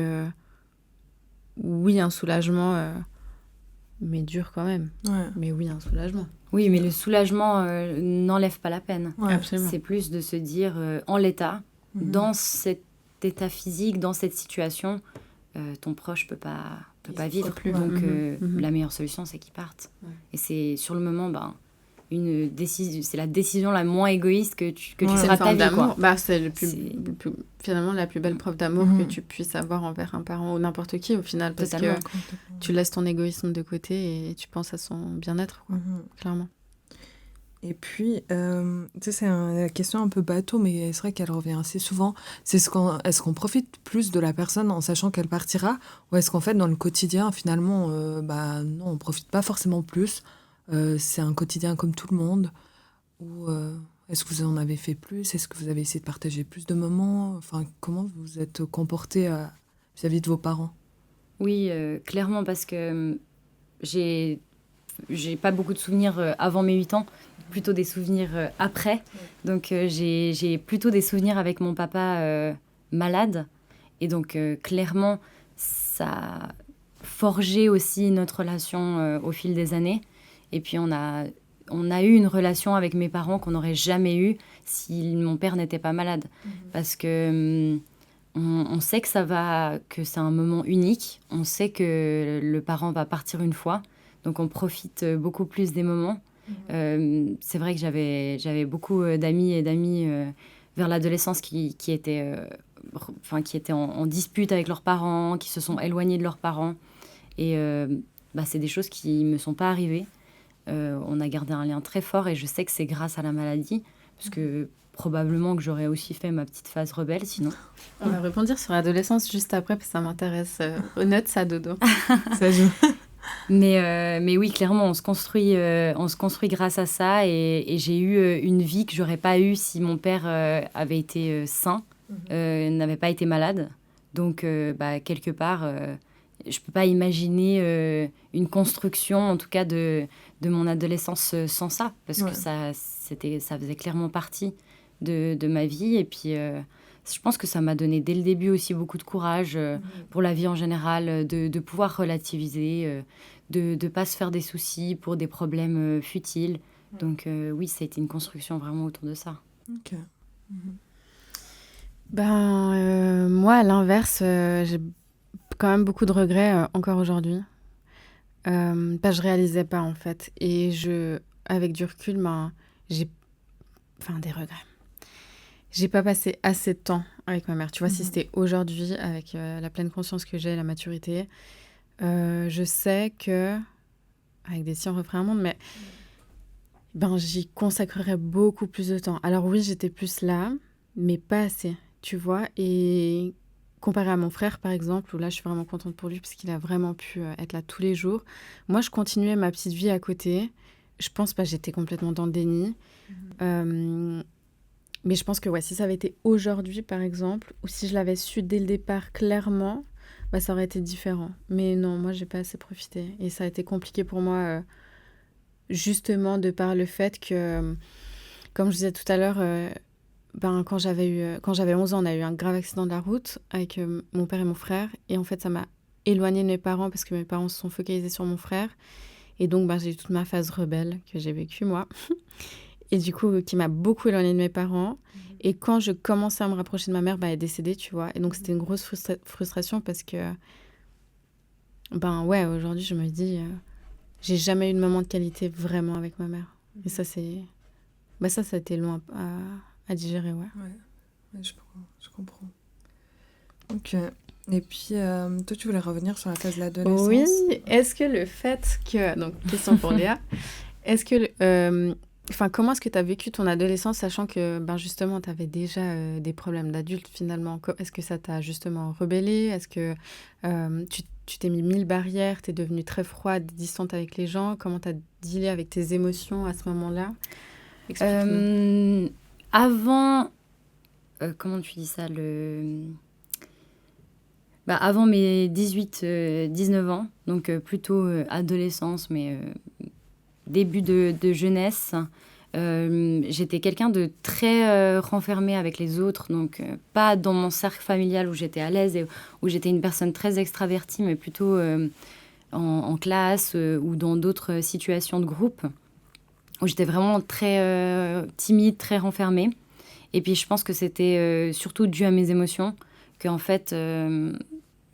oui, un soulagement, mais dur quand même. Ouais. Mais oui, un soulagement. Oui, mais le soulagement n'enlève pas la peine. Ouais, absolument. C'est plus de se dire, en l'état, dans cet état physique, dans cette situation, ton proche peut pas vivre. Plus. Donc, la meilleure solution, c'est qu'il parte. Ouais. Et c'est, sur le moment, c'est la décision la moins égoïste que tu feras ta vie, quoi. C'est finalement la plus belle preuve d'amour que tu puisses avoir envers un parent ou n'importe qui au final, parce que tu laisses ton égoïsme de côté et tu penses à son bien-être, quoi, clairement. Et puis, c'est une question un peu bateau, mais c'est vrai qu'elle revient assez souvent. Est-ce qu'on profite plus de la personne en sachant qu'elle partira, ou est-ce qu'en fait, dans le quotidien, finalement, non, on profite pas forcément plus. C'est un quotidien comme tout le monde. Ou est-ce que vous en avez fait plus? Est-ce que vous avez essayé de partager plus de moments? Enfin, comment vous vous êtes comporté vis-à-vis de vos parents? Oui, clairement, parce que j'ai j'ai pas beaucoup de souvenirs avant mes 8 ans, plutôt des souvenirs après. Donc, j'ai plutôt des souvenirs avec mon papa malade. Et donc, clairement, ça a forgé aussi notre relation au fil des années. Et puis, on a eu une relation avec mes parents qu'on n'aurait jamais eue si mon père n'était pas malade. Parce que on sait que c'est un moment unique. On sait que le parent va partir une fois. Donc, on profite beaucoup plus des moments. C'est vrai que j'avais beaucoup d'amis et d'amis vers l'adolescence qui étaient en dispute avec leurs parents, qui se sont éloignés de leurs parents. Et c'est des choses qui ne me sont pas arrivées. On a gardé un lien très fort et je sais que c'est grâce à la maladie, parce que probablement que j'aurais aussi fait ma petite phase rebelle sinon. On va rebondir sur l'adolescence juste après, parce que ça m'intéresse. Note ça, Dodo. Ça joue. Mais oui, clairement, on se construit grâce à ça. Et j'ai eu une vie que j'aurais pas eue si mon père avait été sain, n'avait pas été malade. Donc, quelque part, je peux pas imaginer une construction, en tout cas, de mon adolescence sans ça. Parce que ça faisait clairement partie de ma vie. Et puis, je pense que ça m'a donné dès le début aussi beaucoup de courage pour la vie en général, de pouvoir relativiser, de ne pas se faire des soucis pour des problèmes futiles. Donc oui, ça a été une construction vraiment autour de ça. Ok. Moi, à l'inverse, j'ai quand même beaucoup de regrets encore aujourd'hui. Je réalisais pas, en fait. Et avec du recul, j'ai des regrets. J'ai pas passé assez de temps avec ma mère. Tu vois, si c'était aujourd'hui, avec la pleine conscience que j'ai, la maturité, je sais que, avec des si on referait un monde, mais j'y consacrerais beaucoup plus de temps. Alors oui, j'étais plus là, mais pas assez, tu vois. Et comparé à mon frère, par exemple, où là, je suis vraiment contente pour lui, parce qu'il a vraiment pu être là tous les jours. Moi, je continuais ma petite vie à côté. Je pense pas, j'étais complètement dans le déni. Mais je pense que si ça avait été aujourd'hui, par exemple, ou si je l'avais su dès le départ clairement, ça aurait été différent. Mais non, moi, j'ai pas assez profité. Et ça a été compliqué pour moi, justement, de par le fait que, comme je disais tout à l'heure, quand j'avais 11 ans, on a eu un grave accident de la route avec mon père et mon frère. Et en fait, ça m'a éloignée de mes parents parce que mes parents se sont focalisés sur mon frère. Et donc, j'ai eu toute ma phase rebelle que j'ai vécue, moi. Et du coup, qui m'a beaucoup éloignée de mes parents. Et quand je commençais à me rapprocher de ma mère, elle est décédée, tu vois. Et donc, c'était une grosse frustration parce que, aujourd'hui, je me dis, j'ai jamais eu de moment de qualité vraiment avec ma mère. Et ça, c'est... ça a été long à digérer, ouais. Ouais, je comprends. Ok. Et puis, toi, tu voulais revenir sur la phase de l'adolescence. Oui, est-ce que le fait que... Donc, question pour Léa. Est-ce que... comment est-ce que tu as vécu ton adolescence, sachant que, justement, tu avais déjà des problèmes d'adulte, finalement? Est-ce que ça t'a, justement, rebellée? Est-ce que tu t'es mis 1000 barrières? Tu es devenue très froide, distante avec les gens? Comment tu as dealé avec tes émotions à ce moment-là? Explique-nous. Avant... comment tu dis ça avant mes 18-19 ans, donc plutôt adolescence, mais début de jeunesse, j'étais quelqu'un de très renfermé avec les autres, donc pas dans mon cercle familial où j'étais à l'aise et où j'étais une personne très extravertie, mais plutôt en classe ou dans d'autres situations de groupe, où j'étais vraiment très timide, très renfermée. Et puis je pense que c'était surtout dû à mes émotions, qu'en fait...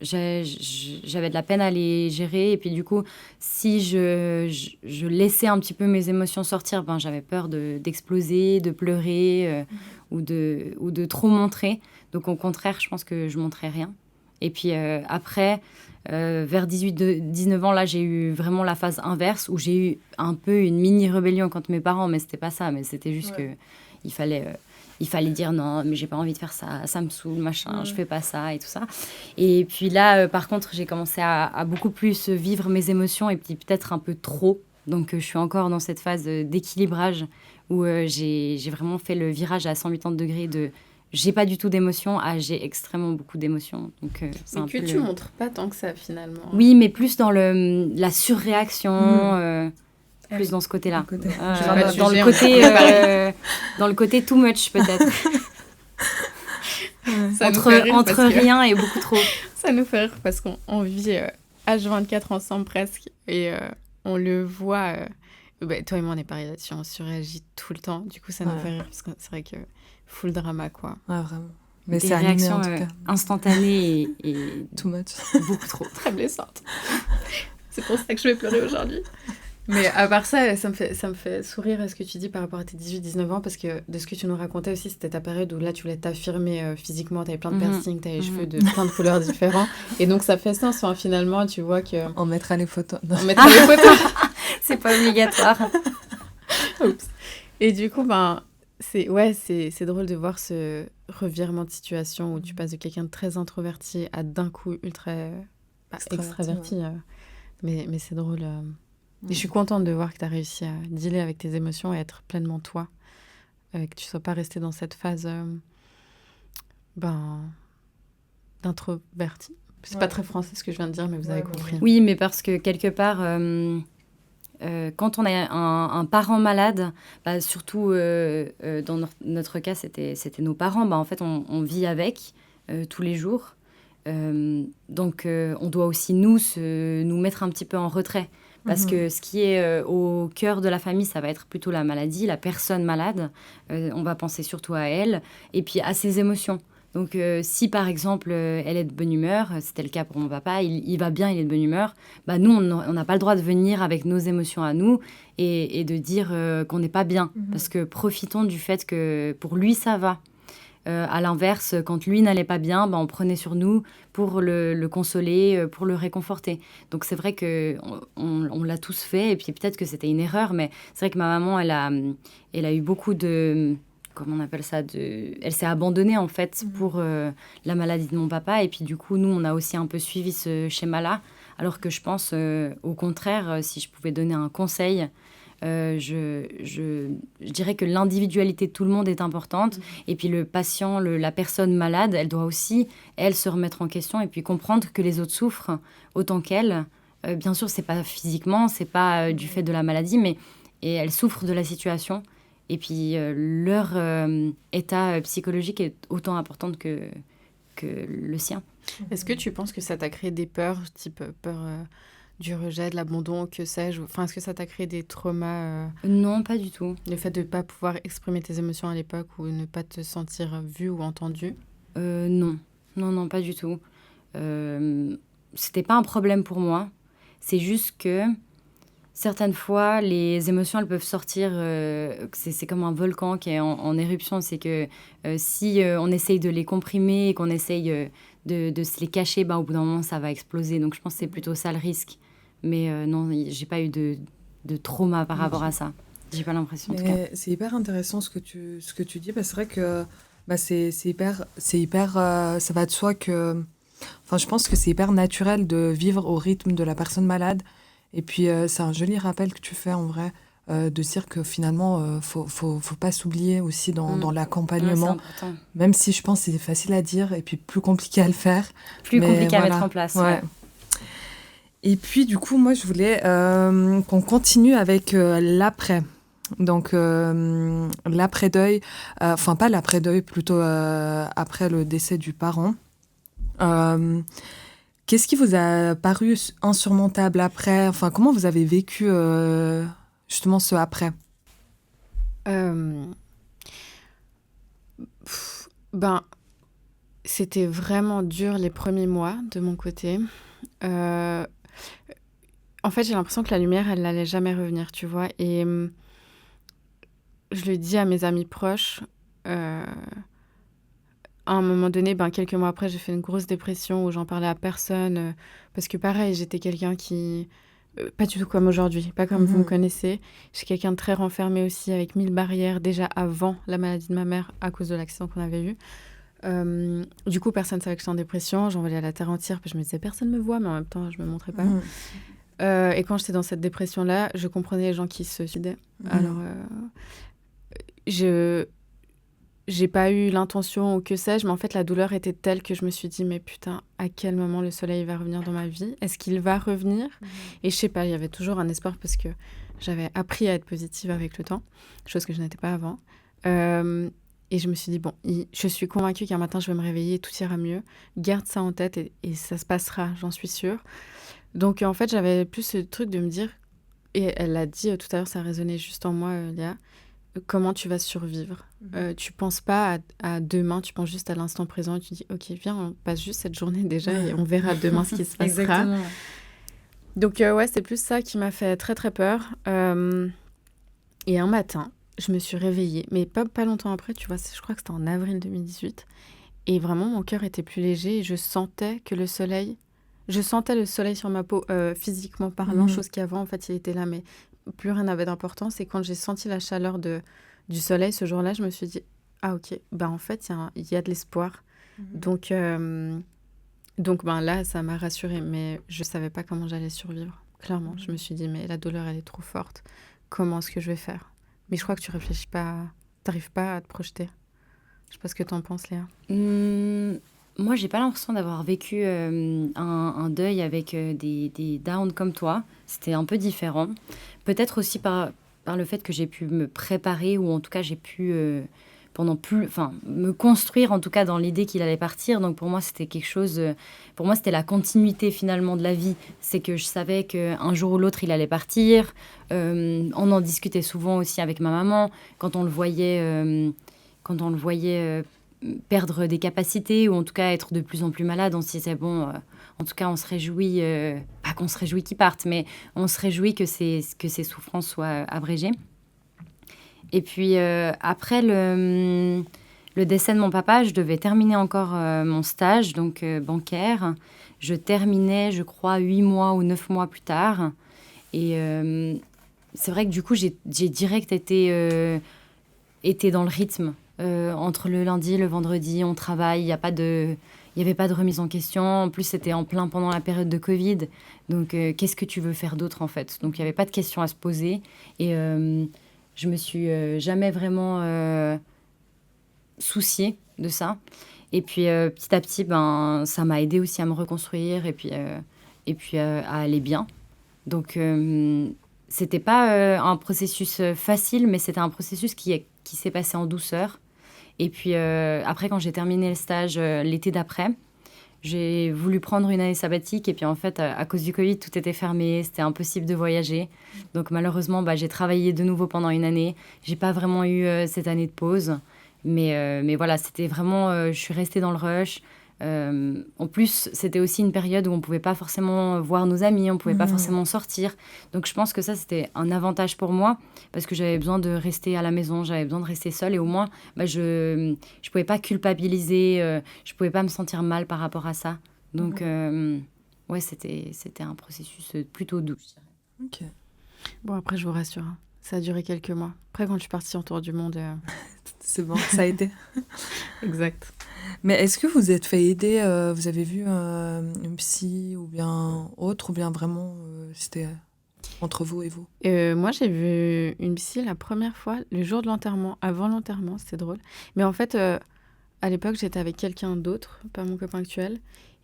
j'avais de la peine à les gérer. Et puis du coup, si je laissais un petit peu mes émotions sortir, j'avais peur d'exploser, de pleurer ou de trop montrer. Donc au contraire, je pense que je montrais rien. Et puis après, vers 18-19 ans, là, j'ai eu vraiment la phase inverse où j'ai eu un peu une mini-rébellion contre mes parents. Mais c'était pas ça, mais c'était juste qu'il fallait dire non, mais j'ai pas envie de faire ça, ça me saoule, machin, je fais pas ça et tout ça. Et puis là, par contre, j'ai commencé à beaucoup plus vivre mes émotions et puis peut-être un peu trop. Donc je suis encore dans cette phase d'équilibrage où j'ai vraiment fait le virage à 180 degrés de j'ai pas du tout d'émotions à j'ai extrêmement beaucoup d'émotions. Donc, c'est mais que tu montres pas tant que ça finalement. Oui, mais plus dans la surréaction. plus dans ce côté-là. Côté. Dans le côté too much, peut-être. Ça nous fait rire entre rien et beaucoup trop. Ça nous fait rire parce qu'on vit H24 ensemble presque et on le voit. Toi et moi, on est pareil là-dessus, on surréagit tout le temps. Du coup, ça nous fait rire parce que c'est vrai que full drama, quoi. Ouais, vraiment. Mais des c'est animé, réactions en tout cas. instantanées et Too much. beaucoup trop. Très blessante. C'est pour ça que je vais pleurer aujourd'hui. Mais à part ça, ça me fait sourire à ce que tu dis par rapport à tes 18-19 ans, parce que de ce que tu nous racontais aussi, c'était ta période où là, tu voulais t'affirmer physiquement, tu avais plein de piercings, tu avais les cheveux de plein de couleurs différents. Et donc, ça fait sens. Enfin, finalement, tu vois que... On mettra les photos. Non. On mettra les photos. C'est pas obligatoire. Oups. Et du coup, c'est drôle de voir ce revirement de situation où tu passes de quelqu'un de très introverti à d'un coup ultra extraverti. Ouais. Mais c'est drôle. Et je suis contente de voir que tu as réussi à dealer avec tes émotions et être pleinement toi. Que tu ne sois pas restée dans cette phase d'introverti. C'est pas très français ce que je viens de dire, mais vous avez compris. Oui, mais parce que quelque part, quand on a un parent malade, surtout dans notre cas, c'était nos parents. En fait, on vit avec tous les jours. Donc, on doit aussi nous mettre un petit peu en retrait. Parce que ce qui est au cœur de la famille, ça va être plutôt la maladie, la personne malade. On va penser surtout à elle et puis à ses émotions. Donc, si par exemple, elle est de bonne humeur, c'était le cas pour mon papa, il va bien, il est de bonne humeur, nous, on n'a pas le droit de venir avec nos émotions à nous et de dire qu'on n'est pas bien. Parce que profitons du fait que pour lui, ça va. À l'inverse, quand lui n'allait pas bien, on prenait sur nous pour le consoler, pour le réconforter. Donc c'est vrai qu'on l'a tous fait, et puis peut-être que c'était une erreur, mais c'est vrai que ma maman, elle a eu beaucoup de... Comment on appelle ça Elle s'est abandonnée, en fait, pour la maladie de mon papa. Et puis, du coup, nous, on a aussi un peu suivi ce schéma-là. Alors que je pense, au contraire, si je pouvais donner un conseil... je dirais que l'individualité de tout le monde est importante. Et puis le patient, la personne malade, elle doit aussi, elle, se remettre en question et puis comprendre que les autres souffrent autant qu'elle. Bien sûr, c'est pas physiquement, c'est pas du fait de la maladie, mais elles souffrent de la situation. Et puis leur état psychologique est autant important que le sien. Est-ce que tu penses que ça t'a créé des peurs, type peur... du rejet, de l'abandon, que sais-je? Enfin, est-ce que ça t'a créé des traumas Non, pas du tout. Le fait de ne pas pouvoir exprimer tes émotions à l'époque ou ne pas te sentir vue ou entendue? Non, pas du tout. C'était pas un problème pour moi. C'est juste que certaines fois, les émotions, elles peuvent sortir. C'est comme un volcan qui est en éruption. C'est que si on essaye de les comprimer et qu'on essaye de se les cacher, au bout d'un moment, ça va exploser. Donc, je pense que c'est plutôt ça le risque. Mais non, j'ai pas eu de trauma par rapport à ça. J'ai pas l'impression, en tout cas. C'est hyper intéressant ce que tu dis. C'est vrai que c'est hyper ça va de soi que... Enfin, je pense que c'est hyper naturel de vivre au rythme de la personne malade. Et puis, c'est un joli rappel que tu fais, en vrai, de dire que finalement, faut pas s'oublier aussi dans l'accompagnement. Ouais, même si je pense que c'est facile à dire et puis plus compliqué à le faire. Plus compliqué à mettre en place. Ouais. Et puis, du coup, moi, je voulais qu'on continue avec l'après. Donc, l'après-deuil, enfin, pas l'après-deuil, plutôt après le décès du parent. Qu'est-ce qui vous a paru insurmontable après? Enfin, comment vous avez vécu justement ce après? C'était vraiment dur les premiers mois de mon côté. En fait, j'ai l'impression que la lumière, elle n'allait jamais revenir, tu vois. Et je le dis à mes amis proches. À un moment donné, quelques mois après, j'ai fait une grosse dépression où j'en parlais à personne. Parce que pareil, j'étais quelqu'un qui... pas du tout comme aujourd'hui, pas comme vous me connaissez. J'étais quelqu'un de très renfermé aussi, avec 1000 barrières déjà avant la maladie de ma mère à cause de l'accident qu'on avait eu. Du coup, personne ne savait que j'étais en dépression. J'envoyais à la terre entière, puis je me disais, personne ne me voit, mais en même temps, je ne me montrais pas. Et quand j'étais dans cette dépression-là, je comprenais les gens qui se suicidaient. Alors, j'ai pas eu l'intention ou que sais-je, mais en fait, la douleur était telle que je me suis dit, mais putain, à quel moment le soleil va revenir dans ma vie? Est-ce qu'il va revenir? Et je sais pas, il y avait toujours un espoir parce que J'avais appris à être positive avec le temps, chose que je n'étais pas avant. Et je me suis dit, bon, je suis convaincue qu'un matin, je vais me réveiller et tout ira mieux. Garde ça en tête et ça se passera, j'en suis sûre. Donc, en fait, j'avais plus ce truc de me dire, et elle l'a dit tout à l'heure, ça résonnait juste en moi, Léa, comment tu vas survivre. Tu penses pas à demain, tu penses juste à l'instant présent et tu dis, ok, viens, on passe juste cette journée déjà et on verra demain ce qui se passera. Exactement. Donc, ouais, c'est plus ça qui m'a fait très, très peur. Et un matin, je me suis réveillée, mais pas longtemps après, tu vois, je crois que c'était en avril 2018. Et vraiment, mon cœur était plus léger et je sentais le soleil sur ma peau, physiquement parlant, chose qu'avant, en fait, il était là, mais plus rien n'avait d'importance. Et quand j'ai senti la chaleur du soleil ce jour-là, je me suis dit, ah ok, ben en fait, il y a de l'espoir. Donc, ben là, ça m'a rassurée, mais je savais pas comment j'allais survivre. Clairement, je me suis dit, mais la douleur, elle est trop forte. Comment est-ce que je vais faire? Mais je crois que tu réfléchis pas, t'arrives pas à te projeter. Je sais pas ce que t'en penses, Léa. Moi, j'ai pas l'impression d'avoir vécu un deuil avec des downs comme toi. C'était un peu différent. Peut-être aussi par le fait que j'ai pu me préparer, ou en tout cas, j'ai pu me construire, en tout cas, dans l'idée qu'il allait partir. Donc, pour moi, c'était quelque chose... pour moi, c'était la continuité, finalement, de la vie. C'est que je savais qu'un jour ou l'autre, il allait partir. On en discutait souvent aussi avec ma maman. Quand on le voyait... perdre des capacités, ou en tout cas être de plus en plus malade, on se disait, bon, en tout cas, on se réjouit, pas qu'on se réjouit qu'il parte, mais on se réjouit que ses souffrances soient abrégées. Et puis, après le décès de mon papa, je devais terminer encore mon stage, donc bancaire. Je terminais, je crois, 8 mois ou 9 mois plus tard. Et c'est vrai que du coup, j'ai direct été dans le rythme. Entre le lundi et le vendredi, on travaille, il n'y avait pas de remise en question. En plus, c'était en plein pendant la période de Covid. Donc, qu'est-ce que tu veux faire d'autre, en fait? Donc, il n'y avait pas de questions à se poser. Et je me suis jamais vraiment souciée de ça. Et puis, petit à petit, ça m'a aidée aussi à me reconstruire et puis à aller bien. Donc, c'était pas un processus facile, mais c'était un processus qui s'est passé en douceur. Et puis, après, quand j'ai terminé le stage l'été d'après, j'ai voulu prendre une année sabbatique. Et puis, en fait, à cause du Covid, tout était fermé. C'était impossible de voyager. Donc, malheureusement, j'ai travaillé de nouveau pendant une année. J'ai pas vraiment eu cette année de pause. Mais voilà, c'était vraiment... je suis restée dans le rush. En plus, c'était aussi une période où on ne pouvait pas forcément voir nos amis, on ne pouvait pas forcément sortir. Donc, je pense que ça, c'était un avantage pour moi parce que j'avais besoin de rester à la maison, j'avais besoin de rester seule et au moins, je ne pouvais pas culpabiliser, je ne pouvais pas me sentir mal par rapport à ça. Donc, ouais, c'était un processus plutôt doux. Ok. Bon, après, je vous rassure, hein, ça a duré quelques mois. Après, quand je suis partie en tour du monde... C'est bon, ça a été. Exact. Mais est-ce que vous êtes fait aider, vous avez vu une psy ou bien autre, ou bien vraiment c'était entre vous et vous? Moi, j'ai vu une psy la première fois, le jour de l'enterrement, avant l'enterrement, c'était drôle. Mais en fait, à l'époque, j'étais avec quelqu'un d'autre, pas mon copain actuel.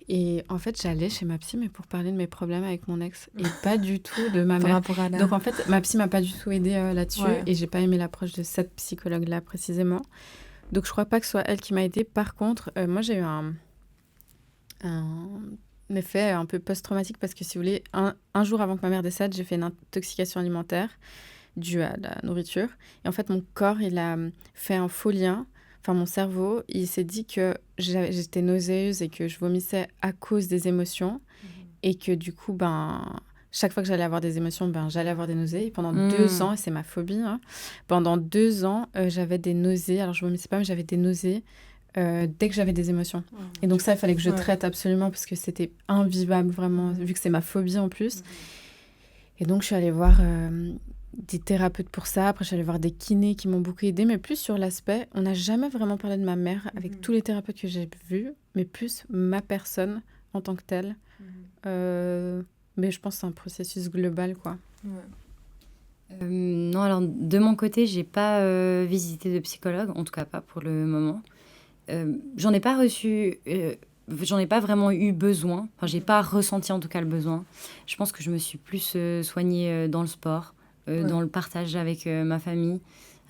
Et en fait, j'allais chez ma psy, mais pour parler de mes problèmes avec mon ex, et pas du tout de ma mère. Donc en fait, ma psy m'a pas du tout aidée là-dessus, et j'ai pas aimé l'approche de cette psychologue-là précisément. Donc je crois pas que ce soit elle qui m'a aidée. Par contre, moi j'ai eu un effet un peu post-traumatique parce que si vous voulez, un jour avant que ma mère décède, j'ai fait une intoxication alimentaire due à la nourriture. Et en fait, mon corps, il a fait un faux lien. Enfin, mon cerveau, il s'est dit que j'étais nauséeuse et que je vomissais à cause des émotions. Et que du coup, chaque fois que j'allais avoir des émotions, j'allais avoir des nausées. Et pendant 2 ans, et c'est ma phobie, hein, pendant 2 ans, j'avais des nausées. Alors, je vomissais pas, mais j'avais des nausées dès que j'avais des émotions. Et donc ça, il fallait que je traite absolument parce que c'était invivable, vraiment, vu que c'est ma phobie en plus. Et donc, je suis allée voir... des thérapeutes pour ça. Après, je suis allée voir des kinés qui m'ont beaucoup aidée, mais plus sur l'aspect, on n'a jamais vraiment parlé de ma mère avec tous les thérapeutes que j'ai vus, mais plus ma personne en tant que telle. Mais je pense que c'est un processus global, quoi. Non, alors de mon côté, j'ai pas visité de psychologue, en tout cas pas pour le moment. J'en ai pas reçu... j'en ai pas vraiment eu besoin. Enfin, j'ai pas ressenti en tout cas le besoin. Je pense que je me suis plus soignée dans le sport. dans le partage avec ma famille.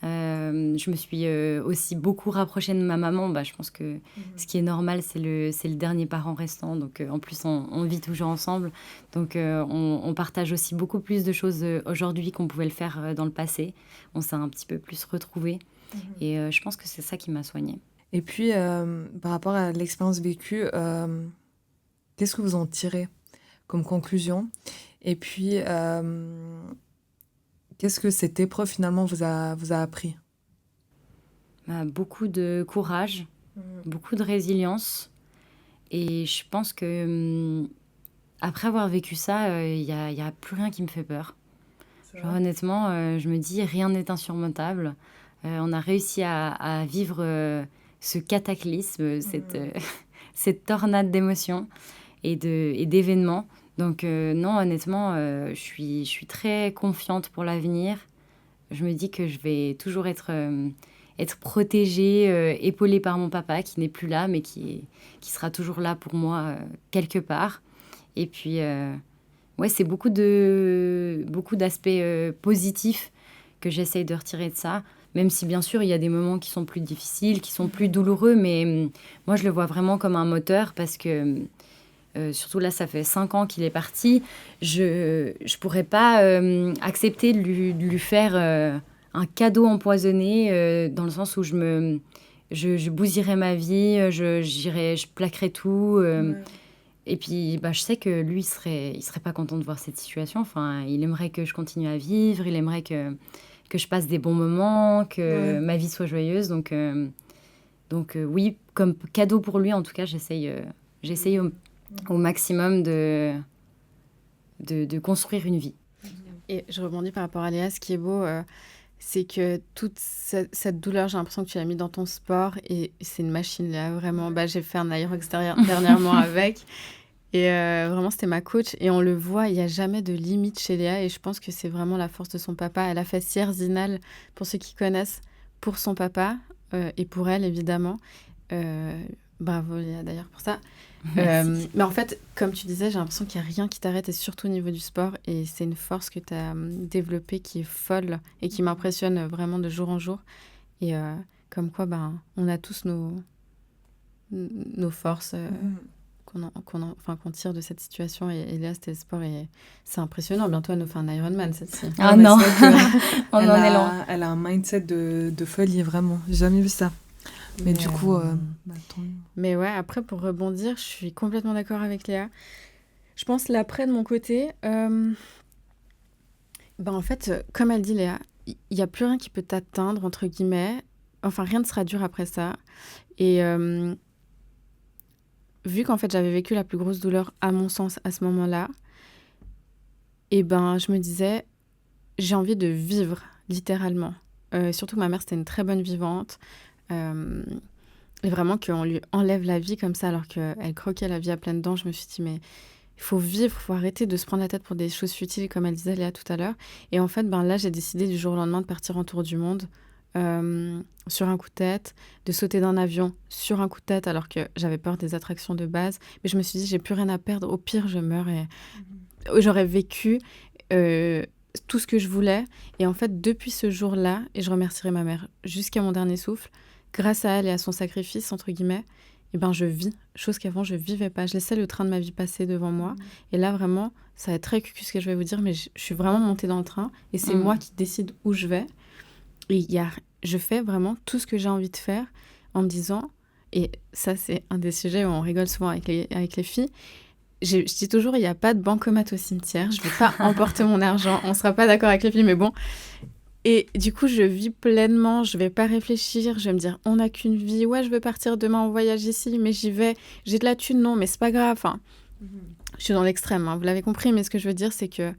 Je me suis aussi beaucoup rapprochée de ma maman. Bah, je pense que ce qui est normal, c'est le dernier parent restant. Donc, en plus, on vit toujours ensemble. Donc, on partage aussi beaucoup plus de choses aujourd'hui qu'on pouvait le faire dans le passé. On s'est un petit peu plus retrouvés. Et je pense que c'est ça qui m'a soignée. Et puis, par rapport à l'expérience vécue, qu'est-ce que vous en tirez comme conclusion? Et puis, qu'est-ce que cette épreuve finalement vous a appris? Bah, beaucoup de courage, beaucoup de résilience. Et je pense que après avoir vécu ça, il y a plus rien qui me fait peur. Genre, honnêtement, je me dis, rien n'est insurmontable. On a réussi à vivre ce cataclysme, cette tornade d'émotions et d'événements. Donc non, honnêtement, je suis très confiante pour l'avenir. Je me dis que je vais toujours être protégée, épaulée par mon papa qui n'est plus là, mais qui sera toujours là pour moi quelque part. Et puis, ouais, c'est beaucoup d'aspects positifs que j'essaye de retirer de ça. Même si, bien sûr, il y a des moments qui sont plus difficiles, qui sont plus douloureux, mais moi, je le vois vraiment comme un moteur parce que, surtout là, ça fait 5 ans qu'il est parti. Je pourrais pas accepter de lui faire un cadeau empoisonné dans le sens où je bousillerais ma vie, je plaquerais tout. Et puis, bah, je sais que lui, il serait pas content de voir cette situation. Enfin, il aimerait que je continue à vivre, il aimerait que je passe des bons moments, que ma vie soit joyeuse. Donc oui, comme cadeau pour lui, en tout cas, j'essaye au maximum de construire une vie. Et je rebondis par rapport à Léa, ce qui est beau, c'est que toute cette douleur, j'ai l'impression que tu l'as mis dans ton sport et c'est une machine, Léa, vraiment. Bah, j'ai fait un aérox dernièrement avec et vraiment, c'était ma coach et on le voit, il n'y a jamais de limite chez Léa et je pense que c'est vraiment la force de son papa. Elle a fait Sierre Zinal, pour ceux qui connaissent, pour son papa et pour elle, évidemment. Bravo, Léa, d'ailleurs, pour ça. Mais en fait, comme tu disais, j'ai l'impression qu'il n'y a rien qui t'arrête, et surtout au niveau du sport. Et c'est une force que tu as développée qui est folle et qui m'impressionne vraiment de jour en jour. Et comme quoi, on a tous nos forces qu'on tire de cette situation. Et Léa, c'était le sport et c'est impressionnant. Bientôt, elle nous fait un Ironman, celle-ci. Ah non, on en est loin. Elle a un mindset de folie, vraiment. J'ai jamais vu ça. Mais du coup... Mais ouais, après, pour rebondir, je suis complètement d'accord avec Léa. Je pense l'après de mon côté... en fait, comme elle dit Léa, il n'y a plus rien qui peut t'atteindre, entre guillemets. Enfin, rien ne sera dur après ça. Et vu qu'en fait, j'avais vécu la plus grosse douleur, à mon sens, à ce moment-là, je me disais, j'ai envie de vivre, littéralement. Surtout que ma mère, c'était une très bonne vivante. Et vraiment qu'on lui enlève la vie comme ça alors qu'elle croquait la vie à pleines dents, je me suis dit mais il faut vivre, il faut arrêter de se prendre la tête pour des choses futiles comme elle disait Léa tout à l'heure. Et en fait là j'ai décidé du jour au lendemain de partir en tour du monde sur un coup de tête, de sauter d'un avion sur un coup de tête alors que j'avais peur des attractions de base, mais je me suis dit j'ai plus rien à perdre, au pire je meurs et j'aurais vécu tout ce que je voulais. Et en fait depuis ce jour-là, et je remercierai ma mère jusqu'à mon dernier souffle, grâce à elle et à son sacrifice, entre guillemets, je vis, chose qu'avant je vivais pas. Je laissais le train de ma vie passer devant moi. Et là, vraiment, ça va être très cucu ce que je vais vous dire, mais je suis vraiment montée dans le train et c'est moi qui décide où je vais. Et je fais vraiment tout ce que j'ai envie de faire en me disant, et ça, c'est un des sujets où on rigole souvent avec les filles, je dis toujours, il n'y a pas de bancomat au cimetière, je ne vais pas emporter mon argent, on ne sera pas d'accord avec les filles, mais bon... Et du coup, je vis pleinement, je vais pas réfléchir, je vais me dire, on n'a qu'une vie, ouais, je veux partir demain en voyage ici, mais j'y vais, j'ai de la thune, non, mais c'est pas grave. Enfin, je suis dans l'extrême, hein, vous l'avez compris, mais ce que je veux dire, c'est que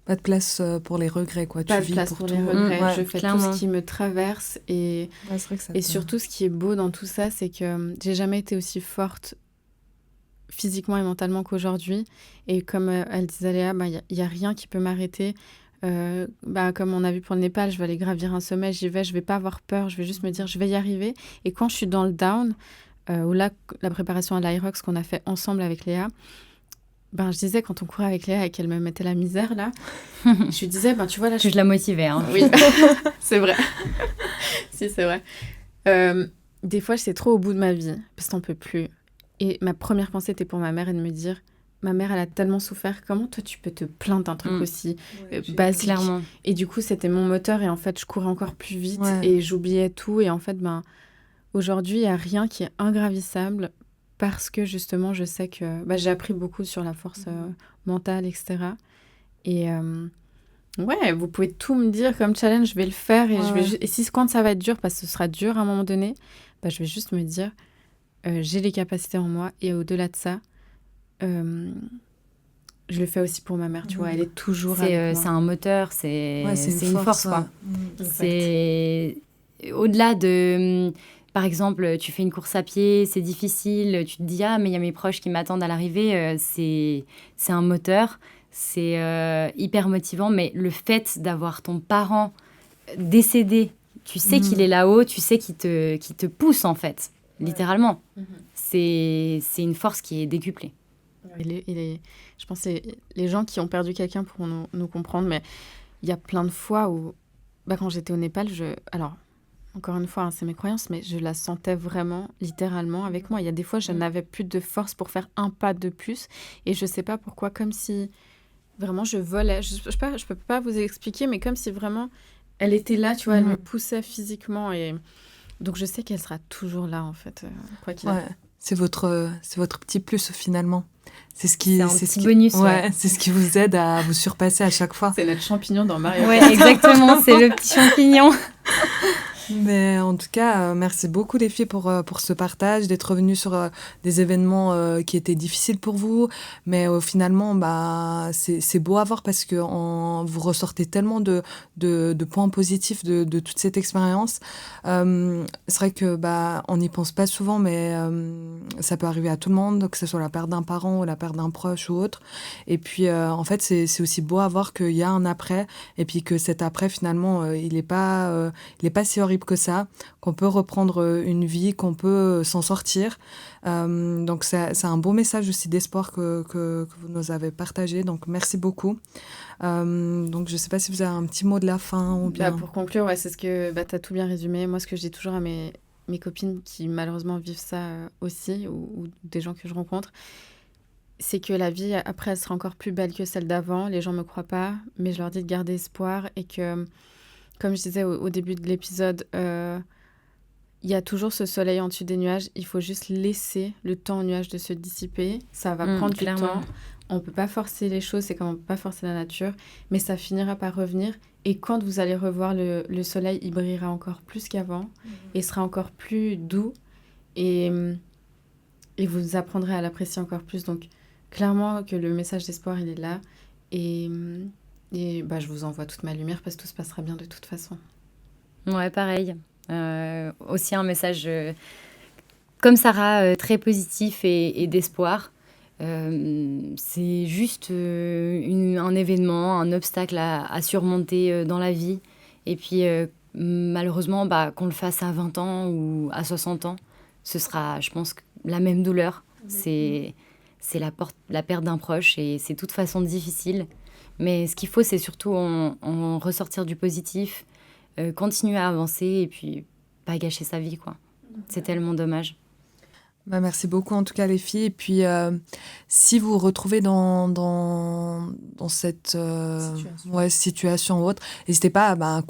Pas de place pour les regrets, quoi. Pas de place pour les regrets, je fais clairement. tout ce qui me traverse et c'est vrai que ça et surtout, ce qui est beau dans tout ça, c'est que j'ai jamais été aussi forte physiquement et mentalement qu'aujourd'hui. Et comme elle disait Léa, y a rien qui peut m'arrêter. Comme on a vu pour le Népal, je vais aller gravir un sommet, j'y vais, je vais pas avoir peur, je vais juste me dire je vais y arriver. Et quand je suis dans le down, ou là la préparation à l'Irox qu'on a fait ensemble avec Léa, je disais quand on courait avec Léa et qu'elle me mettait la misère, là, je lui disais, tu vois, là... Je la motivais, hein. Oui, c'est vrai. Si, c'est vrai. Des fois, j'étais trop au bout de ma vie, parce que t'en peux plus. Et ma première pensée était pour ma mère et de me dire, ma mère, elle a tellement souffert, comment toi, tu peux te plaindre d'un truc aussi basique. Clairement. Et du coup, c'était mon moteur, et en fait, je courais encore plus vite, Ouais. et j'oubliais tout. Et en fait, aujourd'hui, il n'y a rien qui est ingravissable, parce que justement, je sais que j'ai appris beaucoup sur la force mentale, etc. Et ouais, vous pouvez tout me dire comme challenge, je vais le faire. Et, et si quand ça va être dur, parce que ce sera dur à un moment donné, je vais juste me dire, j'ai les capacités en moi. Et au-delà de ça, je le fais aussi pour ma mère, tu vois. Elle est toujours avec moi. C'est un moteur, c'est une force, quoi. C'est au-delà de... Par exemple, tu fais une course à pied, c'est difficile, tu te dis « Ah, mais il y a mes proches qui m'attendent à l'arrivée », c'est un moteur, c'est hyper motivant, mais le fait d'avoir ton parent décédé, tu sais qu'il est là-haut, tu sais qu'il te pousse, en fait, littéralement. C'est une force qui est décuplée. Je pense que les gens qui ont perdu quelqu'un pour nous comprendre, mais il y a plein de fois où, quand j'étais au Népal, alors, encore une fois, c'est mes croyances, mais je la sentais vraiment, littéralement, avec moi. Il y a des fois, je n'avais plus de force pour faire un pas de plus, et je sais pas pourquoi, comme si vraiment je volais. Je peux pas vous expliquer, mais comme si vraiment elle était là, tu vois, elle me poussait physiquement, et donc je sais qu'elle sera toujours là, en fait, quoi qu'il arrive. C'est votre petit plus finalement. C'est un petit bonus. Ouais, c'est ce qui vous aide à vous surpasser à chaque fois. C'est notre champignon dans Mario. Ouais, exactement, c'est le petit champignon. Mais en tout cas, merci beaucoup les filles pour ce partage, d'être revenues sur des événements qui étaient difficiles pour vous. Mais finalement, c'est beau à voir parce que vous ressortez tellement de points positifs de toute cette expérience. C'est vrai que on n'y pense pas souvent, mais ça peut arriver à tout le monde, que ce soit la perte d'un parent ou la perte d'un proche ou autre. Et puis, en fait, c'est aussi beau à voir qu'il y a un après, et puis que cet après, finalement, il n'est pas si horrible que ça, qu'on peut reprendre une vie, qu'on peut s'en sortir. Donc c'est un beau message aussi d'espoir que vous nous avez partagé. Donc merci beaucoup. Donc je ne sais pas si vous avez un petit mot de la fin ou bien... Pour conclure, c'est ce que tu as tout bien résumé. Moi, ce que je dis toujours à mes copines qui malheureusement vivent ça aussi, ou des gens que je rencontre, c'est que la vie après, elle sera encore plus belle que celle d'avant. Les gens ne me croient pas, mais je leur dis de garder espoir, et que, comme je disais au début de l'épisode, il y a toujours ce soleil en dessus des nuages. Il faut juste laisser le temps aux nuages de se dissiper. Ça va prendre du temps. On ne peut pas forcer les choses, c'est comme on ne peut pas forcer la nature, mais ça finira par revenir. Et quand vous allez revoir le soleil, il brillera encore plus qu'avant, et sera encore plus doux, et vous apprendrez à l'apprécier encore plus. Donc, clairement que le message d'espoir, il est là. Et je vous envoie toute ma lumière, parce que tout se passera bien de toute façon. Ouais, pareil. Aussi un message comme Sarah, très positif et d'espoir. C'est juste un événement, un obstacle à surmonter dans la vie. Et puis, malheureusement, qu'on le fasse à 20 ans ou à 60 ans, ce sera, je pense, la même douleur. C'est la perte d'un proche, et c'est de toute façon difficile. Mais ce qu'il faut, c'est surtout en ressortir du positif, continuer à avancer, et puis pas gâcher sa vie, quoi. C'est tellement dommage. Merci beaucoup en tout cas les filles. Et puis si vous vous retrouvez dans cette situation ou autre, n'hésitez pas à